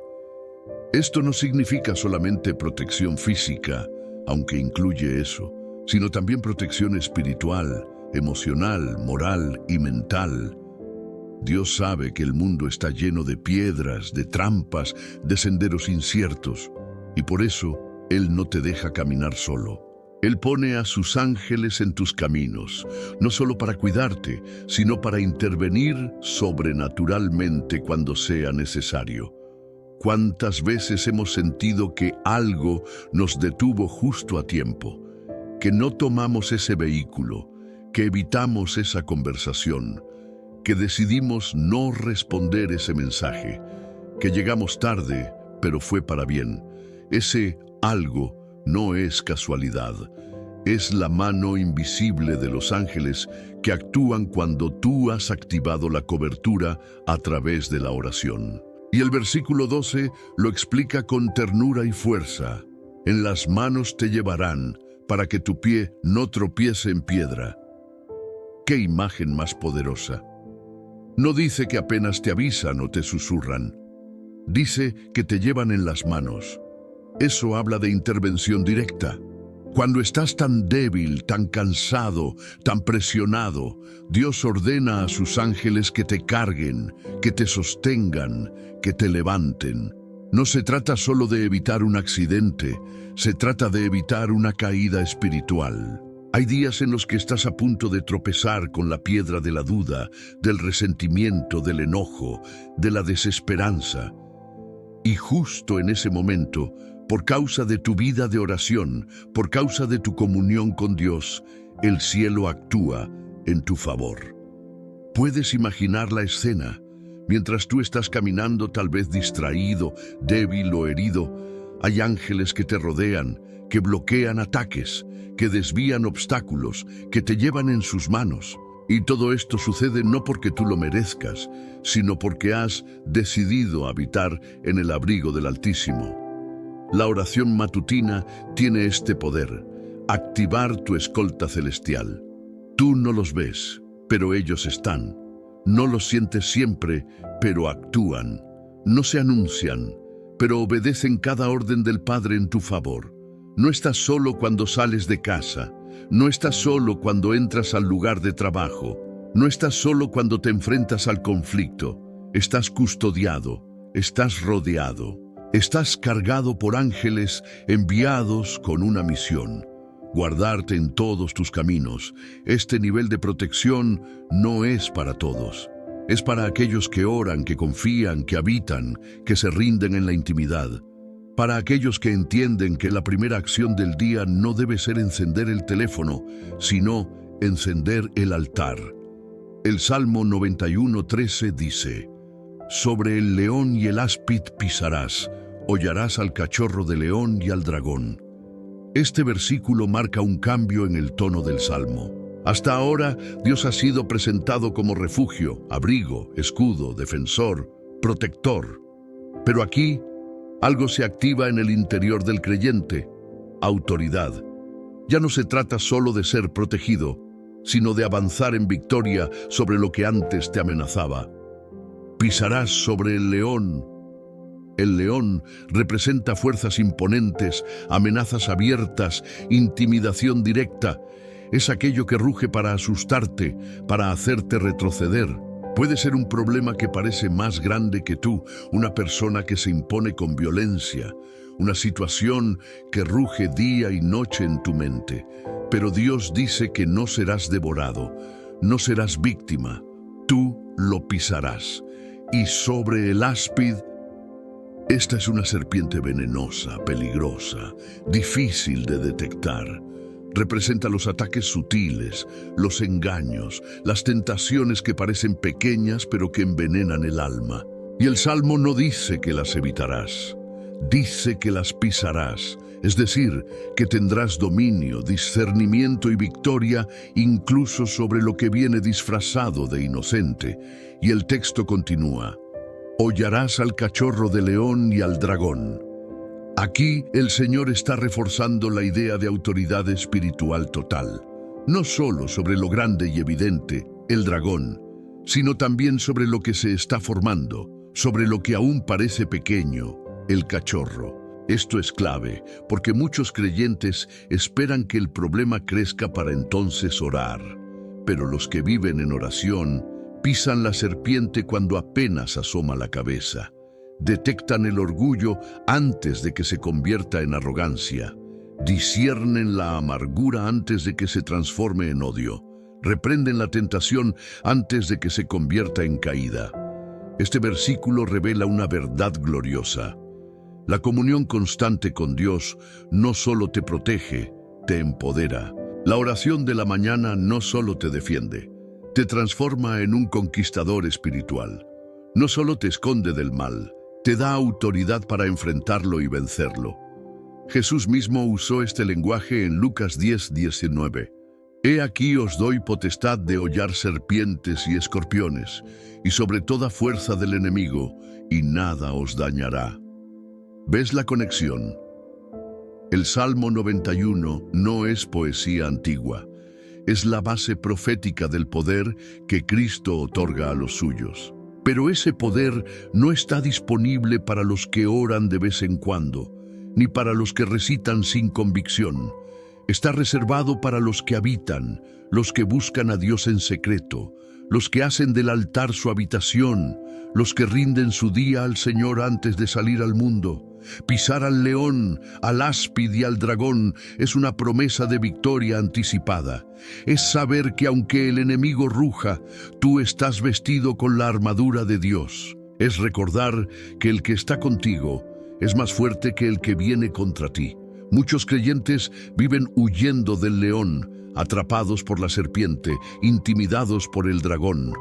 Esto no significa solamente protección física, aunque incluye eso, sino también protección espiritual, emocional, moral y mental. Dios sabe que el mundo está lleno de piedras, de trampas, de senderos inciertos, y por eso Él no te deja caminar solo. Él pone a sus ángeles en tus caminos, no solo para cuidarte, sino para intervenir sobrenaturalmente cuando sea necesario. ¿Cuántas veces hemos sentido que algo nos detuvo justo a tiempo? Que no tomamos ese vehículo, que evitamos esa conversación, que decidimos no responder ese mensaje, que llegamos tarde, pero fue para bien. Ese algo no es casualidad, es la mano invisible de los ángeles que actúan cuando tú has activado la cobertura a través de la oración. Y el versículo 12 lo explica con ternura y fuerza. En las manos te llevarán para que tu pie no tropiece en piedra. ¡Qué imagen más poderosa! No dice que apenas te avisan o te susurran. Dice que te llevan en las manos. Eso habla de intervención directa. Cuando estás tan débil, tan cansado, tan presionado, Dios ordena a sus ángeles que te carguen, que te sostengan, que te levanten. No se trata solo de evitar un accidente, se trata de evitar una caída espiritual. Hay días en los que estás a punto de tropezar con la piedra de la duda, del resentimiento, del enojo, de la desesperanza. Y justo en ese momento, por causa de tu vida de oración, por causa de tu comunión con Dios, el cielo actúa en tu favor. Puedes imaginar la escena. Mientras tú estás caminando, tal vez distraído, débil o herido, hay ángeles que te rodean, que bloquean ataques, que desvían obstáculos, que te llevan en sus manos. Y todo esto sucede no porque tú lo merezcas, sino porque has decidido habitar en el abrigo del Altísimo. La oración matutina tiene este poder: activar tu escolta celestial. Tú no los ves, pero ellos están. No los sientes siempre, pero actúan. No se anuncian, pero obedecen cada orden del Padre en tu favor. No estás solo cuando sales de casa. No estás solo cuando entras al lugar de trabajo. No estás solo cuando te enfrentas al conflicto. Estás custodiado, estás rodeado. Estás cargado por ángeles enviados con una misión: guardarte en todos tus caminos. Este nivel de protección no es para todos. Es para aquellos que oran, que confían, que habitan, que se rinden en la intimidad. Para aquellos que entienden que la primera acción del día no debe ser encender el teléfono, sino encender el altar. El Salmo 91:13 dice: «Sobre el león y el áspid pisarás, hollarás al cachorro de león y al dragón». Este versículo marca un cambio en el tono del Salmo. Hasta ahora, Dios ha sido presentado como refugio, abrigo, escudo, defensor, protector. Pero aquí, algo se activa en el interior del creyente: autoridad. Ya no se trata solo de ser protegido, sino de avanzar en victoria sobre lo que antes te amenazaba. Pisarás sobre el león. El león representa fuerzas imponentes, amenazas abiertas, intimidación directa. Es aquello que ruge para asustarte, para hacerte retroceder. Puede ser un problema que parece más grande que tú, una persona que se impone con violencia, una situación que ruge día y noche en tu mente. Pero Dios dice que no serás devorado, no serás víctima, tú lo pisarás. Y sobre el áspid, esta es una serpiente venenosa, peligrosa, difícil de detectar. Representa los ataques sutiles, los engaños, las tentaciones que parecen pequeñas pero que envenenan el alma. Y el Salmo no dice que las evitarás, dice que las pisarás, es decir, que tendrás dominio, discernimiento y victoria incluso sobre lo que viene disfrazado de inocente. Y el texto continúa: «Hollarás al cachorro de león y al dragón». Aquí el Señor está reforzando la idea de autoridad espiritual total, no solo sobre lo grande y evidente, el dragón, sino también sobre lo que se está formando, sobre lo que aún parece pequeño, el cachorro. Esto es clave, porque muchos creyentes esperan que el problema crezca para entonces orar, pero los que viven en oración pisan la serpiente cuando apenas asoma la cabeza. Detectan el orgullo antes de que se convierta en arrogancia. Disciernen la amargura antes de que se transforme en odio. Reprenden la tentación antes de que se convierta en caída. Este versículo revela una verdad gloriosa. La comunión constante con Dios no solo te protege, te empodera. La oración de la mañana no solo te defiende, te transforma en un conquistador espiritual. No solo te esconde del mal, te da autoridad para enfrentarlo y vencerlo. Jesús mismo usó este lenguaje en Lucas 10:19. «He aquí os doy potestad de hollar serpientes y escorpiones, y sobre toda fuerza del enemigo, y nada os dañará». ¿Ves la conexión? El Salmo 91 no es poesía antigua, es la base profética del poder que Cristo otorga a los suyos. Pero ese poder no está disponible para los que oran de vez en cuando, ni para los que recitan sin convicción. Está reservado para los que habitan, los que buscan a Dios en secreto, los que hacen del altar su habitación, los que rinden su día al Señor antes de salir al mundo. Pisar al león, al áspid y al dragón es una promesa de victoria anticipada. Es saber que aunque el enemigo ruja, tú estás vestido con la armadura de Dios. Es recordar que el que está contigo es más fuerte que el que viene contra ti. Muchos creyentes viven huyendo del león, atrapados por la serpiente, intimidados por el dragón,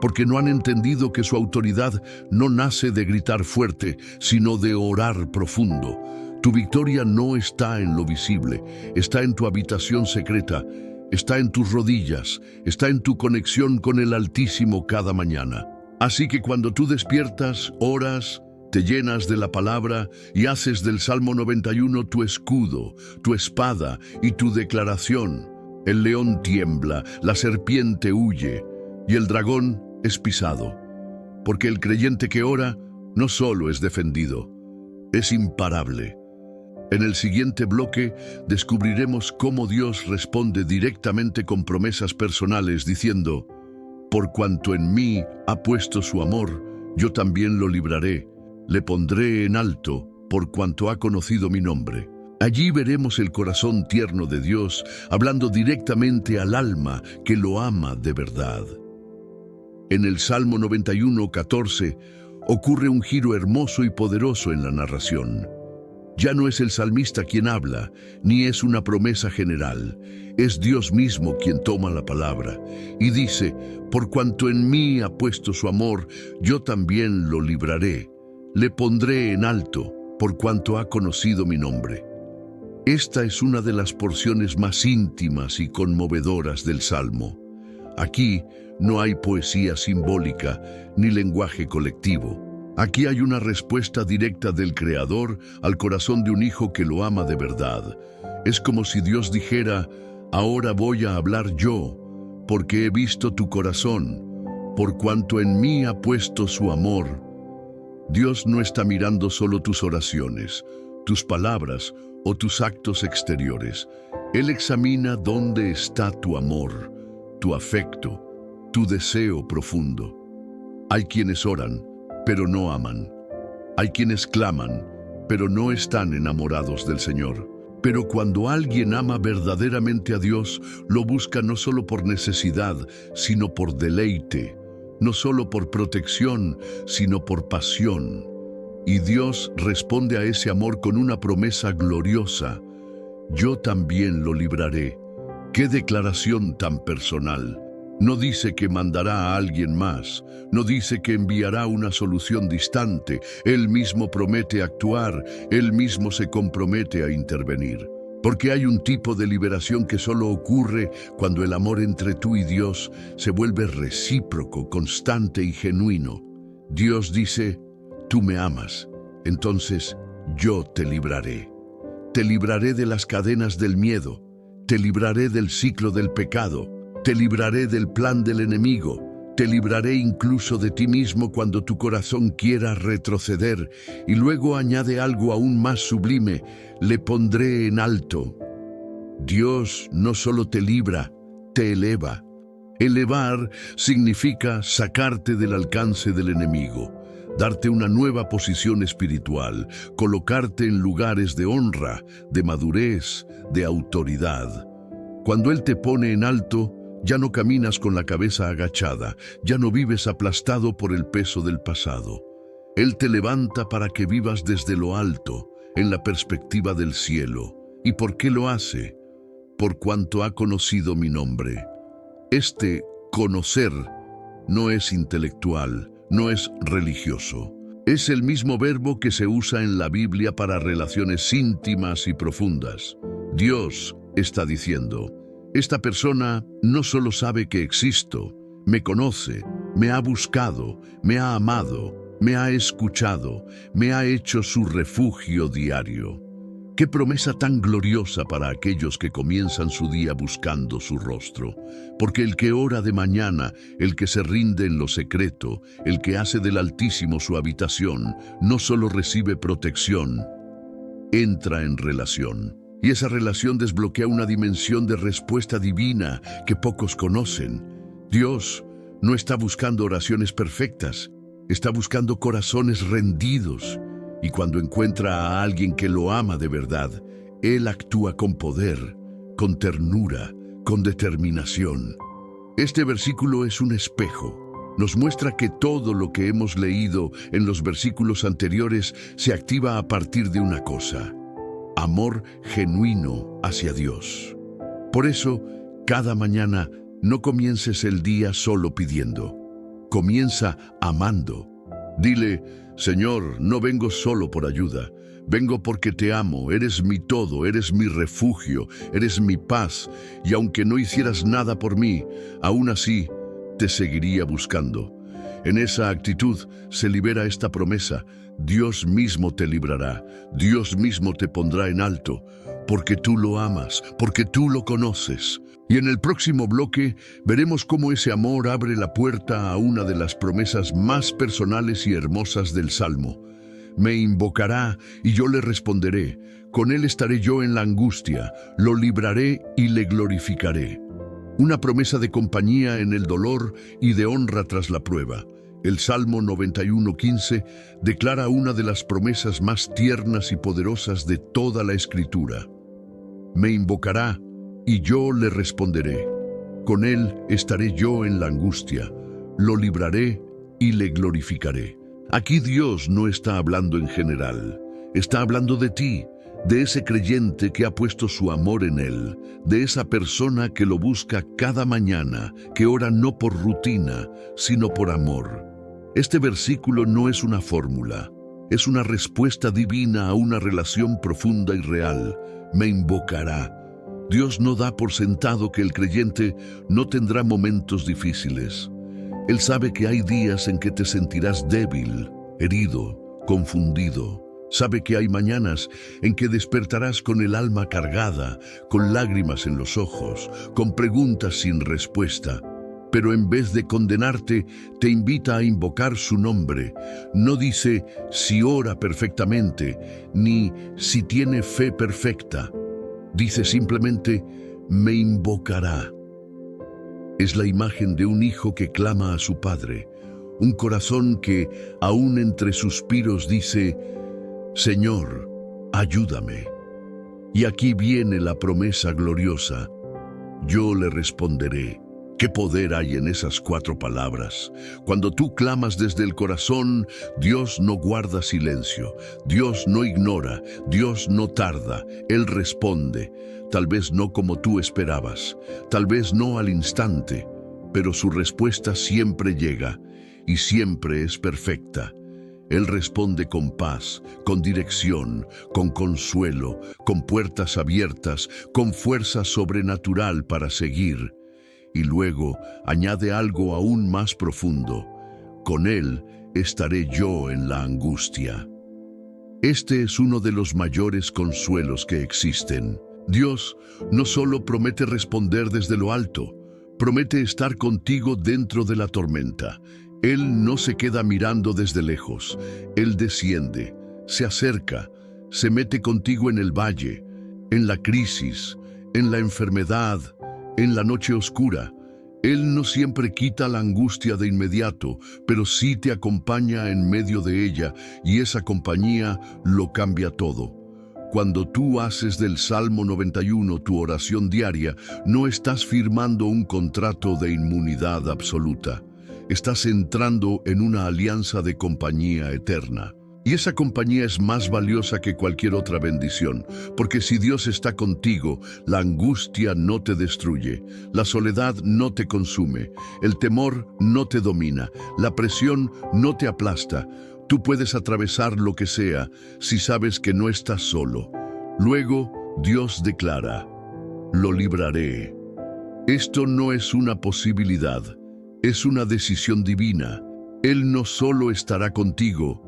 porque no han entendido que su autoridad no nace de gritar fuerte, sino de orar profundo. Tu victoria no está en lo visible, está en tu habitación secreta, está en tus rodillas, está en tu conexión con el Altísimo cada mañana. Así que cuando tú despiertas, oras, te llenas de la palabra y haces del Salmo 91 tu escudo, tu espada y tu declaración, el león tiembla, la serpiente huye y el dragón es pisado, porque el creyente que ora no solo es defendido, es imparable. En el siguiente bloque descubriremos cómo Dios responde directamente con promesas personales diciendo: «Por cuanto en mí ha puesto su amor, yo también lo libraré, le pondré en alto, por cuanto ha conocido mi nombre». Allí veremos el corazón tierno de Dios hablando directamente al alma que lo ama de verdad. En el Salmo 91:14 ocurre un giro hermoso y poderoso en la narración. Ya no es el salmista quien habla, ni es una promesa general. Es Dios mismo quien toma la palabra y dice: por cuanto en mí ha puesto su amor, yo también lo libraré. Le pondré en alto, por cuanto ha conocido mi nombre. Esta es una de las porciones más íntimas y conmovedoras del Salmo. Aquí no hay poesía simbólica ni lenguaje colectivo. Aquí hay una respuesta directa del Creador al corazón de un hijo que lo ama de verdad. Es como si Dios dijera: ahora voy a hablar yo, porque he visto tu corazón, por cuanto en mí ha puesto su amor. Dios no está mirando solo tus oraciones, tus palabras o tus actos exteriores. Él examina dónde está tu amor, tu afecto, tu deseo profundo. Hay quienes oran, pero no aman. Hay quienes claman, pero no están enamorados del Señor. Pero cuando alguien ama verdaderamente a Dios, lo busca no solo por necesidad, sino por deleite, no solo por protección, sino por pasión. Y Dios responde a ese amor con una promesa gloriosa: yo también lo libraré. ¡Qué declaración tan personal! No dice que mandará a alguien más, no dice que enviará una solución distante. Él mismo promete actuar, Él mismo se compromete a intervenir. Porque hay un tipo de liberación que solo ocurre cuando el amor entre tú y Dios se vuelve recíproco, constante y genuino. Dios dice: tú me amas, entonces yo te libraré. Te libraré de las cadenas del miedo, te libraré del ciclo del pecado, te libraré del plan del enemigo, te libraré incluso de ti mismo cuando tu corazón quiera retroceder. Y luego añade algo aún más sublime: le pondré en alto. Dios no solo te libra, te eleva. Elevar significa sacarte del alcance del enemigo, darte una nueva posición espiritual, colocarte en lugares de honra, de madurez, de autoridad. Cuando Él te pone en alto, ya no caminas con la cabeza agachada, ya no vives aplastado por el peso del pasado. Él te levanta para que vivas desde lo alto, en la perspectiva del cielo. ¿Y por qué lo hace? Por cuanto ha conocido mi nombre. Este conocer no es intelectual, no es religioso. Es el mismo verbo que se usa en la Biblia para relaciones íntimas y profundas. Dios está diciendo: esta persona no solo sabe que existo, me conoce, me ha buscado, me ha amado, me ha escuchado, me ha hecho su refugio diario. ¡Qué promesa tan gloriosa para aquellos que comienzan su día buscando su rostro! Porque el que ora de mañana, el que se rinde en lo secreto, el que hace del Altísimo su habitación, no solo recibe protección, entra en relación. Y esa relación desbloquea una dimensión de respuesta divina que pocos conocen. Dios no está buscando oraciones perfectas, está buscando corazones rendidos. Y cuando encuentra a alguien que lo ama de verdad, Él actúa con poder, con ternura, con determinación. Este versículo es un espejo. Nos muestra que todo lo que hemos leído en los versículos anteriores se activa a partir de una cosa: amor genuino hacia Dios. Por eso, cada mañana no comiences el día solo pidiendo. Comienza amando. Dile: Señor, no vengo solo por ayuda. Vengo porque te amo, eres mi todo, eres mi refugio, eres mi paz. Y aunque no hicieras nada por mí, aún así te seguiría buscando. En esa actitud se libera esta promesa: Dios mismo te librará, Dios mismo te pondrá en alto, porque tú lo amas, porque tú lo conoces. Y en el próximo bloque veremos cómo ese amor abre la puerta a una de las promesas más personales y hermosas del Salmo. Me invocará y yo le responderé, con él estaré yo en la angustia, lo libraré y le glorificaré. Una promesa de compañía en el dolor y de honra tras la prueba. El Salmo 91:15 declara una de las promesas más tiernas y poderosas de toda la Escritura. Me invocará y yo le responderé. Con él estaré yo en la angustia, lo libraré y le glorificaré. Aquí Dios no está hablando en general. Está hablando de ti, de ese creyente que ha puesto su amor en Él, de esa persona que lo busca cada mañana, que ora no por rutina, sino por amor. Este versículo no es una fórmula, es una respuesta divina a una relación profunda y real. Me invocará. Dios no da por sentado que el creyente no tendrá momentos difíciles. Él sabe que hay días en que te sentirás débil, herido, confundido. Sabe que hay mañanas en que despertarás con el alma cargada, con lágrimas en los ojos, con preguntas sin respuesta. Pero en vez de condenarte, te invita a invocar su nombre. No dice si ora perfectamente, ni si tiene fe perfecta. Dice simplemente, me invocará. Es la imagen de un hijo que clama a su padre, un corazón que, aún entre suspiros, dice, Señor, ayúdame. Y aquí viene la promesa gloriosa. Yo le responderé. ¿Qué poder hay en esas 4 palabras? Cuando tú clamas desde el corazón, Dios no guarda silencio, Dios no ignora, Dios no tarda, Él responde. Tal vez no como tú esperabas, tal vez no al instante, pero su respuesta siempre llega y siempre es perfecta. Él responde con paz, con dirección, con consuelo, con puertas abiertas, con fuerza sobrenatural para seguir. Y luego añade algo aún más profundo. Con Él estaré yo en la angustia. Este es uno de los mayores consuelos que existen. Dios no solo promete responder desde lo alto, promete estar contigo dentro de la tormenta. Él no se queda mirando desde lejos. Él desciende, se acerca, se mete contigo en el valle, en la crisis, en la enfermedad, en la noche oscura. Él no siempre quita la angustia de inmediato, pero sí te acompaña en medio de ella, y esa compañía lo cambia todo. Cuando tú haces del Salmo 91 tu oración diaria, no estás firmando un contrato de inmunidad absoluta. Estás entrando en una alianza de compañía eterna. Y esa compañía es más valiosa que cualquier otra bendición, porque si Dios está contigo, la angustia no te destruye, la soledad no te consume, el temor no te domina, la presión no te aplasta. Tú puedes atravesar lo que sea si sabes que no estás solo. Luego, Dios declara, lo libraré. Esto no es una posibilidad, es una decisión divina. Él no solo estará contigo,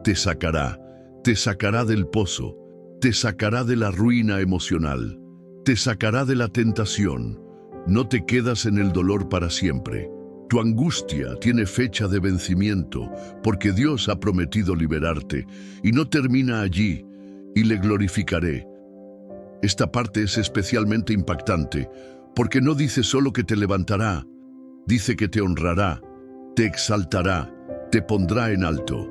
te sacará del pozo, te sacará de la ruina emocional, te sacará de la tentación. No te quedas en el dolor para siempre. Tu angustia tiene fecha de vencimiento, porque Dios ha prometido liberarte, y no termina allí, y le glorificaré. Esta parte es especialmente impactante, porque no dice solo que te levantará, dice que te honrará, te exaltará, te pondrá en alto.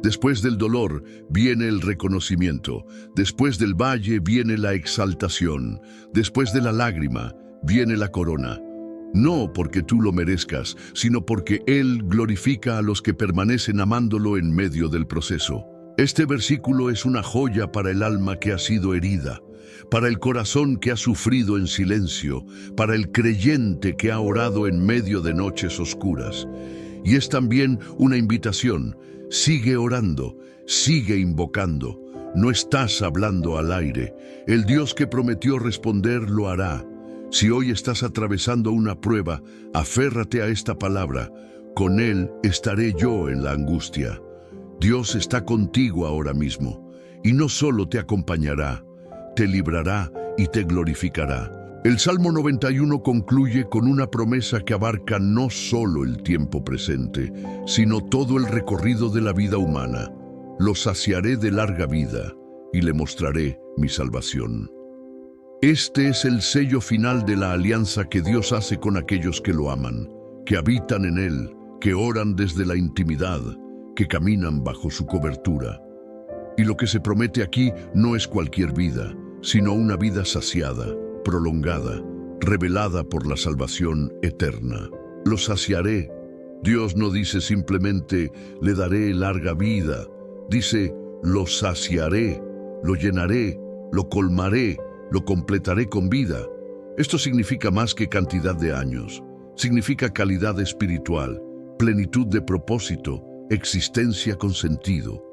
Después del dolor viene el reconocimiento, después del valle viene la exaltación, después de la lágrima viene la corona. No porque tú lo merezcas, sino porque Él glorifica a los que permanecen amándolo en medio del proceso. Este versículo es una joya para el alma que ha sido herida, para el corazón que ha sufrido en silencio, para el creyente que ha orado en medio de noches oscuras. Y es también una invitación. Sigue orando, sigue invocando. No estás hablando al aire. El Dios que prometió responder lo hará. Si hoy estás atravesando una prueba, aférrate a esta palabra. Con Él estaré yo en la angustia. Dios está contigo ahora mismo. Y no solo te acompañará, te librará y te glorificará. El Salmo 91 concluye con una promesa que abarca no solo el tiempo presente, sino todo el recorrido de la vida humana. Lo saciaré de larga vida y le mostraré mi salvación. Este es el sello final de la alianza que Dios hace con aquellos que lo aman, que habitan en Él, que oran desde la intimidad, que caminan bajo su cobertura. Y lo que se promete aquí no es cualquier vida, sino una vida saciada, prolongada, revelada por la salvación eterna. Lo saciaré. Dios no dice simplemente, le daré larga vida. Dice, lo saciaré, lo llenaré, lo colmaré, lo completaré con vida. Esto significa más que cantidad de años. Significa calidad espiritual, plenitud de propósito, existencia con sentido.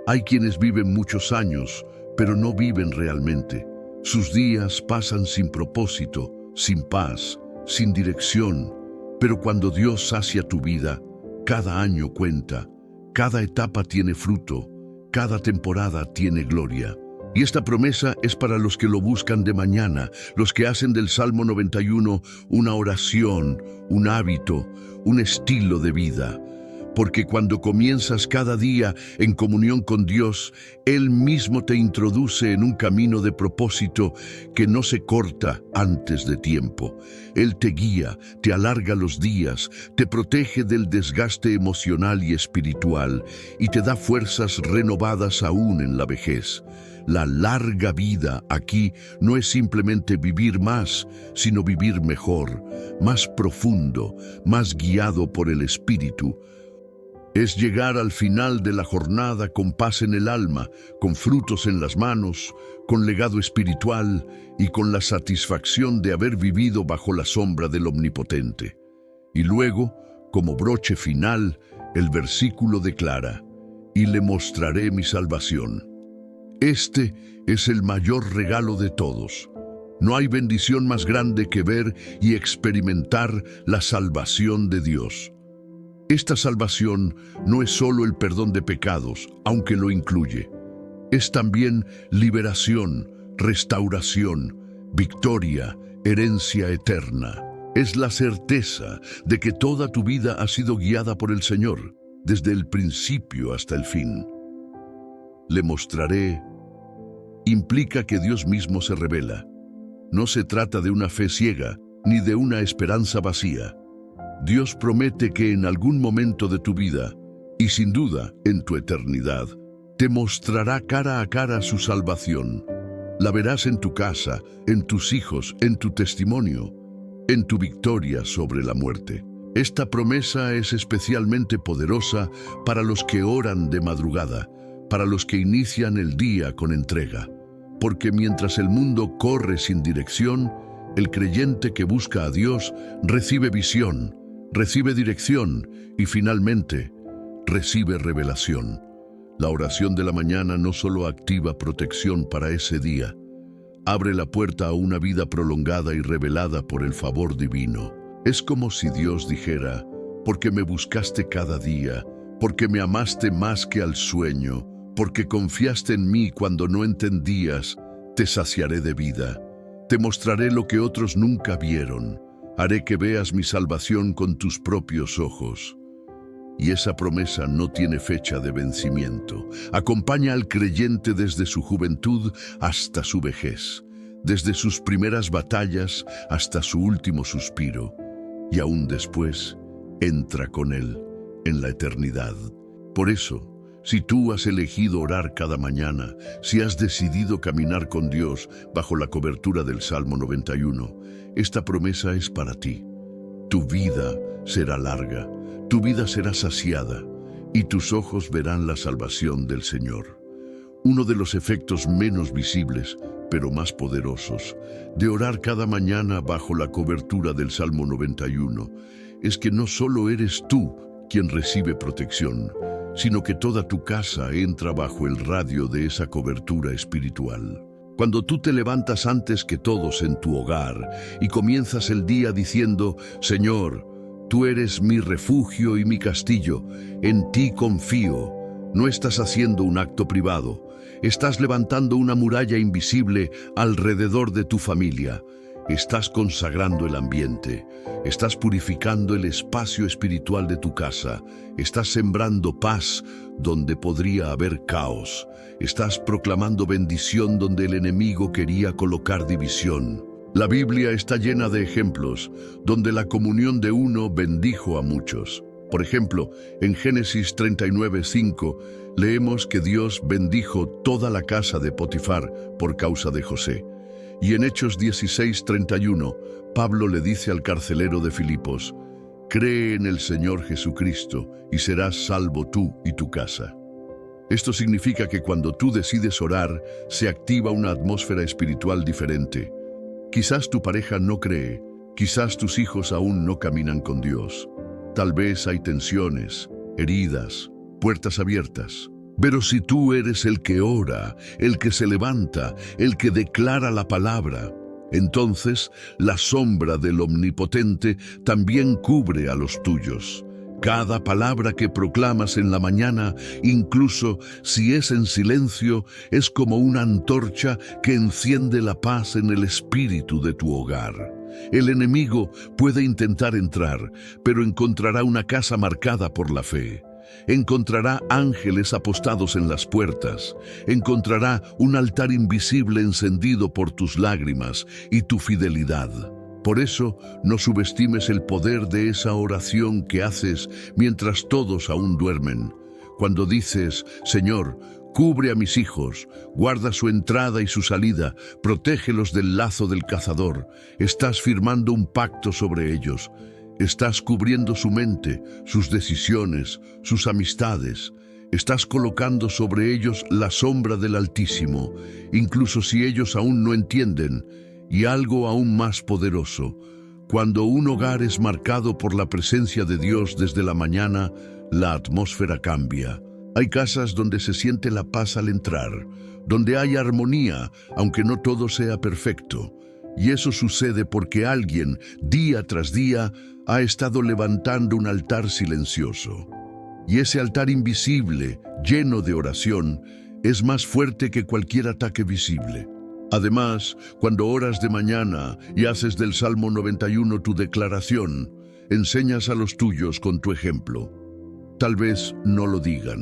Hay quienes viven muchos años, pero no viven realmente. Sus días pasan sin propósito, sin paz, sin dirección. Pero cuando Dios sacia tu vida, cada año cuenta, cada etapa tiene fruto, cada temporada tiene gloria. Y esta promesa es para los que lo buscan de mañana, los que hacen del Salmo 91 una oración, un hábito, un estilo de vida. Porque cuando comienzas cada día en comunión con Dios, Él mismo te introduce en un camino de propósito que no se corta antes de tiempo. Él te guía, te alarga los días, te protege del desgaste emocional y espiritual y te da fuerzas renovadas aún en la vejez. La larga vida aquí no es simplemente vivir más, sino vivir mejor, más profundo, más guiado por el Espíritu. Es llegar al final de la jornada con paz en el alma, con frutos en las manos, con legado espiritual y con la satisfacción de haber vivido bajo la sombra del Omnipotente. Y luego, como broche final, el versículo declara: «Y le mostraré mi salvación». Este es el mayor regalo de todos. No hay bendición más grande que ver y experimentar la salvación de Dios. Esta salvación no es solo el perdón de pecados, aunque lo incluye. Es también liberación, restauración, victoria, herencia eterna. Es la certeza de que toda tu vida ha sido guiada por el Señor, desde el principio hasta el fin. Le mostraré implica que Dios mismo se revela. No se trata de una fe ciega, ni de una esperanza vacía. Dios promete que en algún momento de tu vida, y sin duda en tu eternidad, te mostrará cara a cara su salvación. La verás en tu casa, en tus hijos, en tu testimonio, en tu victoria sobre la muerte. Esta promesa es especialmente poderosa para los que oran de madrugada, para los que inician el día con entrega. Porque mientras el mundo corre sin dirección, el creyente que busca a Dios recibe visión, recibe dirección y finalmente recibe revelación. La oración de la mañana no solo activa protección para ese día, abre la puerta a una vida prolongada y revelada por el favor divino. Es como si Dios dijera: porque me buscaste cada día, porque me amaste más que al sueño, porque confiaste en mí cuando no entendías, te saciaré de vida. Te mostraré lo que otros nunca vieron. Haré que veas mi salvación con tus propios ojos. Y esa promesa no tiene fecha de vencimiento. Acompaña al creyente desde su juventud hasta su vejez, desde sus primeras batallas hasta su último suspiro. Y aún después, entra con él en la eternidad. Por eso, si tú has elegido orar cada mañana, si has decidido caminar con Dios bajo la cobertura del Salmo 91, esta promesa es para ti. Tu vida será larga, tu vida será saciada, y tus ojos verán la salvación del Señor. Uno de los efectos menos visibles, pero más poderosos, de orar cada mañana bajo la cobertura del Salmo 91, es que no solo eres tú quien recibe protección, sino que toda tu casa entra bajo el radio de esa cobertura espiritual. Cuando tú te levantas antes que todos en tu hogar y comienzas el día diciendo: Señor, tú eres mi refugio y mi castillo, en ti confío, no estás haciendo un acto privado, estás levantando una muralla invisible alrededor de tu familia. Estás consagrando el ambiente, estás purificando el espacio espiritual de tu casa, estás sembrando paz donde podría haber caos, estás proclamando bendición donde el enemigo quería colocar división. La Biblia está llena de ejemplos donde la comunión de uno bendijo a muchos. Por ejemplo, en Génesis 39:5 leemos que Dios bendijo toda la casa de Potifar por causa de José. Y en Hechos 16:31, Pablo le dice al carcelero de Filipos: cree en el Señor Jesucristo y serás salvo tú y tu casa. Esto significa que cuando tú decides orar, se activa una atmósfera espiritual diferente. Quizás tu pareja no cree, quizás tus hijos aún no caminan con Dios. Tal vez hay tensiones, heridas, puertas abiertas. Pero si tú eres el que ora, el que se levanta, el que declara la palabra, entonces la sombra del Omnipotente también cubre a los tuyos. Cada palabra que proclamas en la mañana, incluso si es en silencio, es como una antorcha que enciende la paz en el espíritu de tu hogar. El enemigo puede intentar entrar, pero encontrará una casa marcada por la fe. Encontrará ángeles apostados en las puertas. Encontrará un altar invisible encendido por tus lágrimas y tu fidelidad. Por eso, no subestimes el poder de esa oración que haces mientras todos aún duermen. Cuando dices, Señor, cubre a mis hijos, guarda su entrada y su salida, protégelos del lazo del cazador, estás firmando un pacto sobre ellos. Estás cubriendo su mente, sus decisiones, sus amistades. Estás colocando sobre ellos la sombra del Altísimo, incluso si ellos aún no entienden. Y algo aún más poderoso, cuando un hogar es marcado por la presencia de Dios desde la mañana, la atmósfera cambia. Hay casas donde se siente la paz al entrar, donde hay armonía, aunque no todo sea perfecto. Y eso sucede porque alguien, día tras día, ha estado levantando un altar silencioso. Y ese altar invisible, lleno de oración, es más fuerte que cualquier ataque visible. Además, cuando oras de mañana y haces del Salmo 91 tu declaración, enseñas a los tuyos con tu ejemplo. Tal vez no lo digan,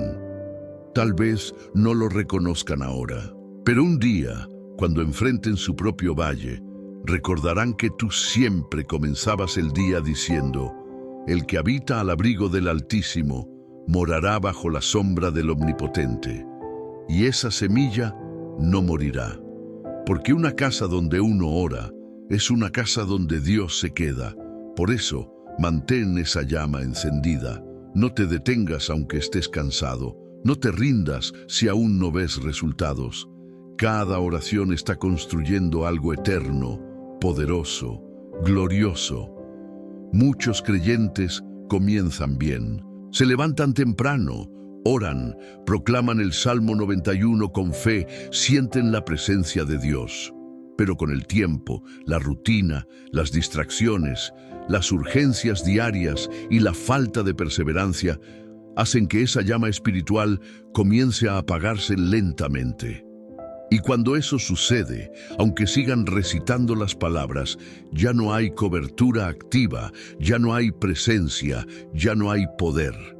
tal vez no lo reconozcan ahora, pero un día, cuando enfrenten su propio valle, recordarán que tú siempre comenzabas el día diciendo, el que habita al abrigo del Altísimo morará bajo la sombra del Omnipotente, y esa semilla no morirá. Porque una casa donde uno ora es una casa donde Dios se queda. Por eso, mantén esa llama encendida. No te detengas aunque estés cansado. No te rindas si aún no ves resultados. Cada oración está construyendo algo eterno, poderoso, glorioso. Muchos creyentes comienzan bien. Se levantan temprano, oran, proclaman el Salmo 91 con fe, sienten la presencia de Dios. Pero con el tiempo, la rutina, las distracciones, las urgencias diarias y la falta de perseverancia hacen que esa llama espiritual comience a apagarse lentamente. Y cuando eso sucede, aunque sigan recitando las palabras, ya no hay cobertura activa, ya no hay presencia, ya no hay poder.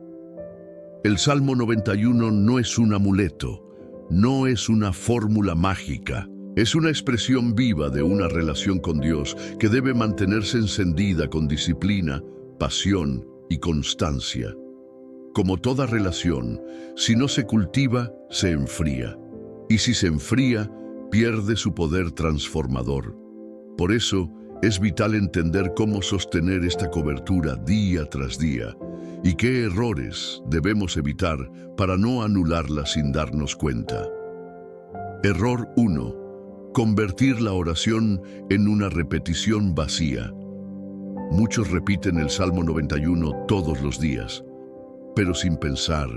El Salmo 91 no es un amuleto, no es una fórmula mágica. Es una expresión viva de una relación con Dios que debe mantenerse encendida con disciplina, pasión y constancia. Como toda relación, si no se cultiva, se enfría. Y si se enfría, pierde su poder transformador. Por eso, es vital entender cómo sostener esta cobertura día tras día y qué errores debemos evitar para no anularla sin darnos cuenta. Error 1. Convertir la oración en una repetición vacía. Muchos repiten el Salmo 91 todos los días, pero sin pensar,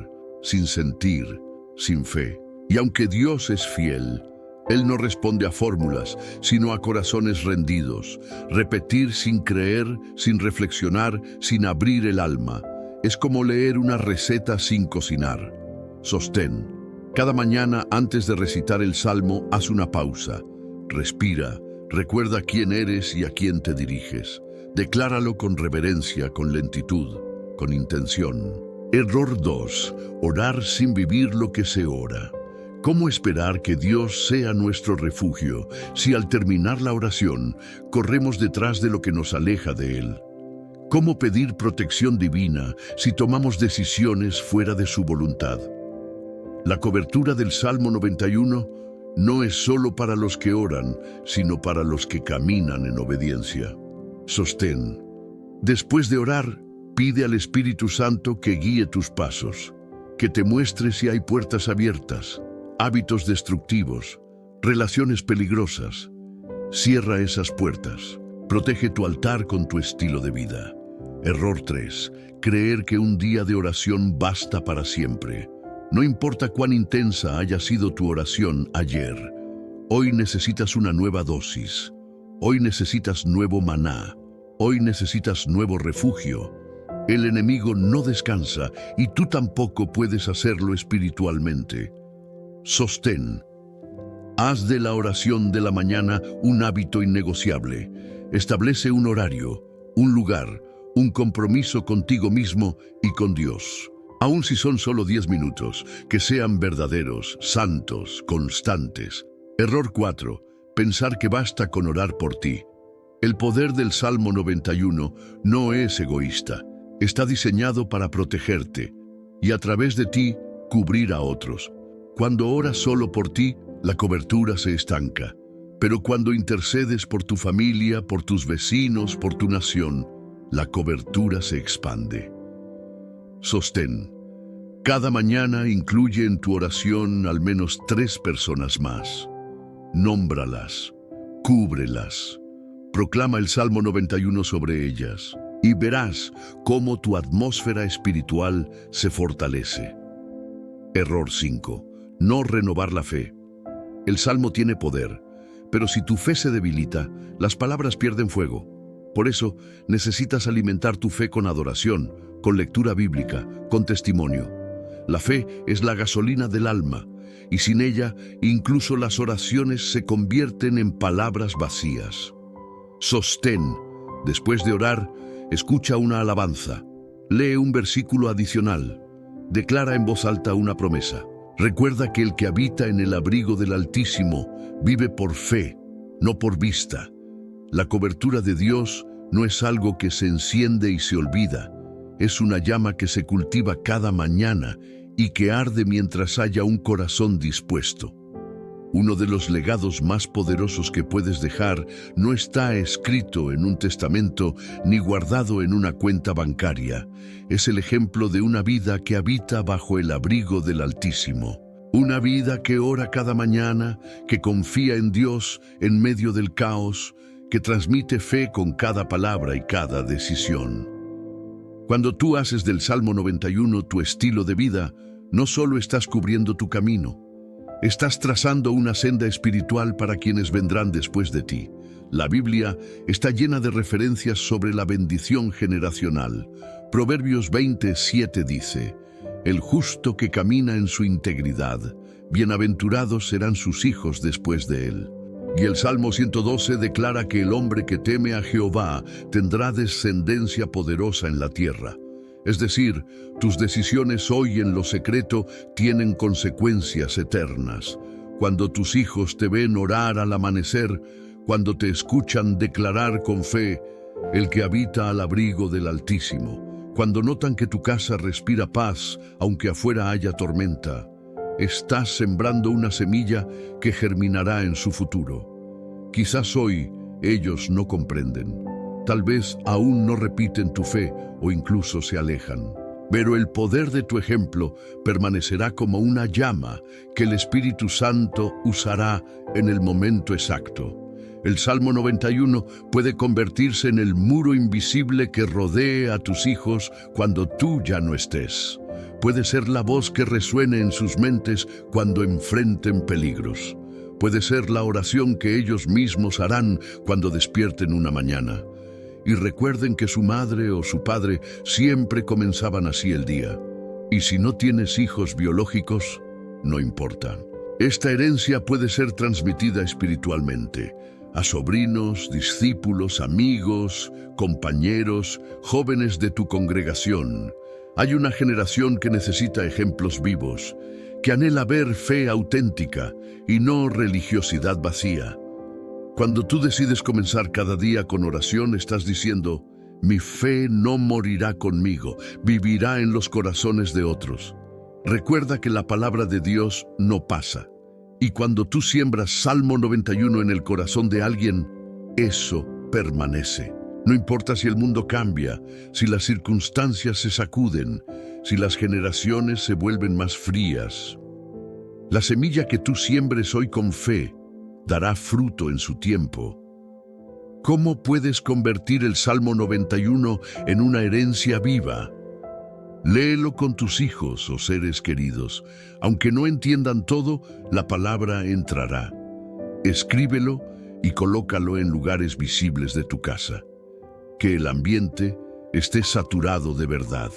sin sentir, sin fe. Y aunque Dios es fiel, Él no responde a fórmulas, sino a corazones rendidos. Repetir sin creer, sin reflexionar, sin abrir el alma. Es como leer una receta sin cocinar. Sostén. Cada mañana, antes de recitar el Salmo, haz una pausa. Respira, recuerda quién eres y a quién te diriges. Decláralo con reverencia, con lentitud, con intención. Error 2. Orar sin vivir lo que se ora. ¿Cómo esperar que Dios sea nuestro refugio si al terminar la oración corremos detrás de lo que nos aleja de Él? ¿Cómo pedir protección divina si tomamos decisiones fuera de su voluntad? La cobertura del Salmo 91 no es solo para los que oran, sino para los que caminan en obediencia. Sostén. Después de orar, pide al Espíritu Santo que guíe tus pasos. que te muestre si hay puertas abiertas, hábitos destructivos, relaciones peligrosas. Cierra esas puertas. Protege tu altar con tu estilo de vida. Error 3. Creer que un día de oración basta para siempre. No importa cuán intensa haya sido tu oración ayer, hoy necesitas una nueva dosis. Hoy necesitas nuevo maná. Hoy necesitas nuevo refugio. El enemigo no descansa y tú tampoco puedes hacerlo espiritualmente. Sostén. Haz de la oración de la mañana un hábito innegociable. Establece un horario, un lugar, un compromiso contigo mismo y con Dios. Aun si son solo 10 minutos, que sean verdaderos, santos, constantes. Error 4. Pensar que basta con orar por ti. El poder del Salmo 91 no es egoísta. Está diseñado para protegerte y a través de ti cubrir a otros. Cuando oras solo por ti, la cobertura se estanca. Pero cuando intercedes por tu familia, por tus vecinos, por tu nación, la cobertura se expande. Sostén. Cada mañana incluye en tu oración al menos 3 personas más. Nómbralas, cúbrelas. Proclama el Salmo 91 sobre ellas y verás cómo tu atmósfera espiritual se fortalece. Error 5. No renovar la fe. El Salmo tiene poder, pero si tu fe se debilita, las palabras pierden fuego. Por eso, necesitas alimentar tu fe con adoración, con lectura bíblica, con testimonio. La fe es la gasolina del alma, y sin ella, incluso las oraciones se convierten en palabras vacías. Sostén. Después de orar, escucha una alabanza. Lee un versículo adicional. Declara en voz alta una promesa. Recuerda que el que habita en el abrigo del Altísimo vive por fe, no por vista. La cobertura de Dios no es algo que se enciende y se olvida. Es una llama que se cultiva cada mañana y que arde mientras haya un corazón dispuesto. Uno de los legados más poderosos que puedes dejar no está escrito en un testamento ni guardado en una cuenta bancaria. Es el ejemplo de una vida que habita bajo el abrigo del Altísimo. Una vida que ora cada mañana, que confía en Dios en medio del caos, que transmite fe con cada palabra y cada decisión. Cuando tú haces del Salmo 91 tu estilo de vida, no solo estás cubriendo tu camino, estás trazando una senda espiritual para quienes vendrán después de ti. La Biblia está llena de referencias sobre la bendición generacional. Proverbios 27 dice: el justo que camina en su integridad, bienaventurados serán sus hijos después de él. Y el Salmo 112 declara que el hombre que teme a Jehová tendrá descendencia poderosa en la tierra. Es decir, tus decisiones hoy en lo secreto tienen consecuencias eternas. Cuando tus hijos te ven orar al amanecer, cuando te escuchan declarar con fe, el que habita al abrigo del Altísimo, cuando notan que tu casa respira paz, aunque afuera haya tormenta, estás sembrando una semilla que germinará en su futuro. Quizás hoy ellos no comprenden. Tal vez aún no repiten tu fe o incluso se alejan. Pero el poder de tu ejemplo permanecerá como una llama que el Espíritu Santo usará en el momento exacto. El Salmo 91 puede convertirse en el muro invisible que rodee a tus hijos cuando tú ya no estés. Puede ser la voz que resuene en sus mentes cuando enfrenten peligros. Puede ser la oración que ellos mismos harán cuando despierten una mañana. Y recuerden que su madre o su padre siempre comenzaban así el día. Y si no tienes hijos biológicos, no importa. Esta herencia puede ser transmitida espiritualmente a sobrinos, discípulos, amigos, compañeros, jóvenes de tu congregación. Hay una generación que necesita ejemplos vivos, que anhela ver fe auténtica y no religiosidad vacía. Cuando tú decides comenzar cada día con oración, estás diciendo: mi fe no morirá conmigo, vivirá en los corazones de otros. Recuerda que la palabra de Dios no pasa. Y cuando tú siembras Salmo 91 en el corazón de alguien, eso permanece. No importa si el mundo cambia, si las circunstancias se sacuden, si las generaciones se vuelven más frías. La semilla que tú siembres hoy con fe dará fruto en su tiempo. ¿Cómo puedes convertir el Salmo 91 en una herencia viva? Léelo con tus hijos o seres queridos. Aunque no entiendan todo, la palabra entrará. Escríbelo y colócalo en lugares visibles de tu casa. Que el ambiente esté saturado de verdad.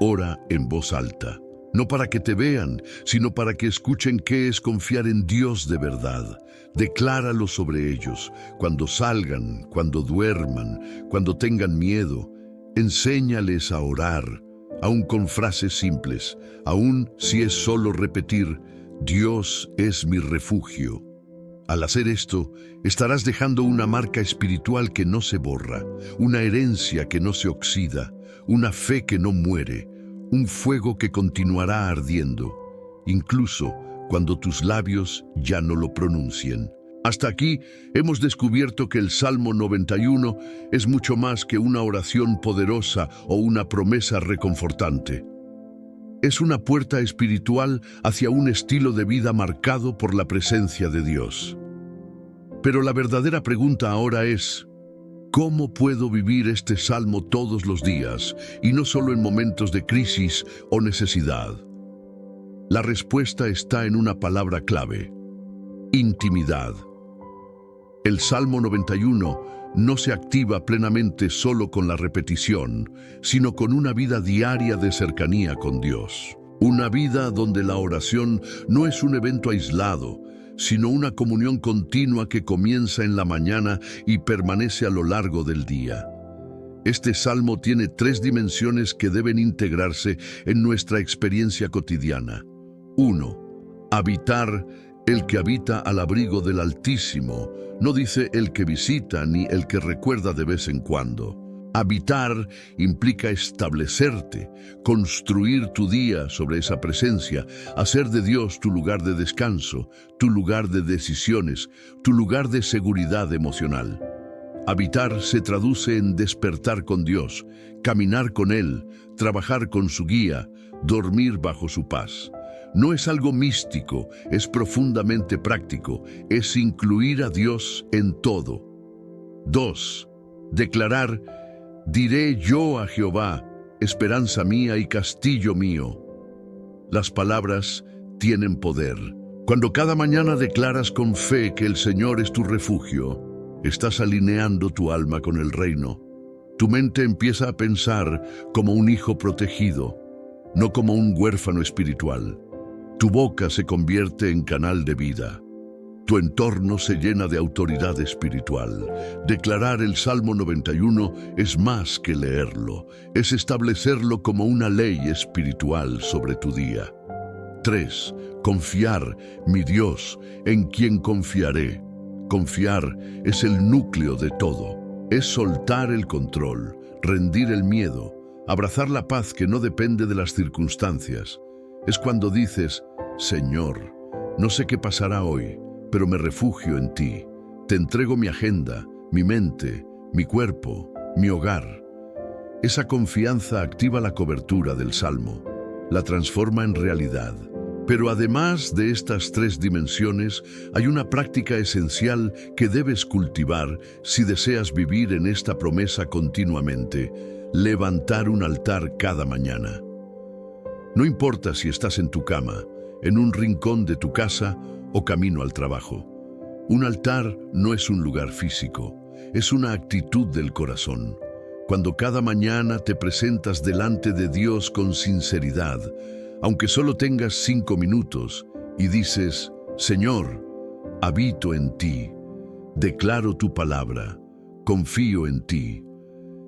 Ora en voz alta, no para que te vean, sino para que escuchen qué es confiar en Dios de verdad. Decláralo sobre ellos, cuando salgan, cuando duerman, cuando tengan miedo. Enséñales a orar, aún con frases simples, aún si es solo repetir, Dios es mi refugio. Al hacer esto, estarás dejando una marca espiritual que no se borra, una herencia que no se oxida, una fe que no muere, un fuego que continuará ardiendo, incluso cuando tus labios ya no lo pronuncien. Hasta aquí hemos descubierto que el Salmo 91 es mucho más que una oración poderosa o una promesa reconfortante. Es una puerta espiritual hacia un estilo de vida marcado por la presencia de Dios. Pero la verdadera pregunta ahora es, ¿cómo puedo vivir este salmo todos los días y no solo en momentos de crisis o necesidad? La respuesta está en una palabra clave: intimidad. El Salmo 91 no se activa plenamente solo con la repetición, sino con una vida diaria de cercanía con Dios. Una vida donde la oración no es un evento aislado, sino una comunión continua que comienza en la mañana y permanece a lo largo del día. Este salmo tiene 3 dimensiones que deben integrarse en nuestra experiencia cotidiana. 1. Habitar. El que habita al abrigo del Altísimo, no dice el que visita ni el que recuerda de vez en cuando. Habitar implica establecerte, construir tu día sobre esa presencia, hacer de Dios tu lugar de descanso, tu lugar de decisiones, tu lugar de seguridad emocional. Habitar se traduce en despertar con Dios, caminar con Él, trabajar con su guía, dormir bajo su paz. No es algo místico, es profundamente práctico, es incluir a Dios en todo. 2. Declarar, diré yo a Jehová, esperanza mía y castillo mío. Las palabras tienen poder. Cuando cada mañana declaras con fe que el Señor es tu refugio, estás alineando tu alma con el reino. Tu mente empieza a pensar como un hijo protegido, no como un huérfano espiritual. Tu boca se convierte en canal de vida. Tu entorno se llena de autoridad espiritual. Declarar el Salmo 91 es más que leerlo, es establecerlo como una ley espiritual sobre tu día. 3. Confiar, mi Dios, en quien confiaré. Confiar es el núcleo de todo. Es soltar el control, rendir el miedo, abrazar la paz que no depende de las circunstancias. Es cuando dices, Señor, no sé qué pasará hoy, pero me refugio en ti. Te entrego mi agenda, mi mente, mi cuerpo, mi hogar. Esa confianza activa la cobertura del Salmo, la transforma en realidad. Pero además de estas 3 dimensiones, hay una práctica esencial que debes cultivar si deseas vivir en esta promesa continuamente: levantar un altar cada mañana. No importa si estás en tu cama, en un rincón de tu casa o camino al trabajo. Un altar no es un lugar físico, es una actitud del corazón. Cuando cada mañana te presentas delante de Dios con sinceridad, aunque solo tengas 5 minutos, y dices, Señor, habito en ti, declaro tu palabra, confío en ti.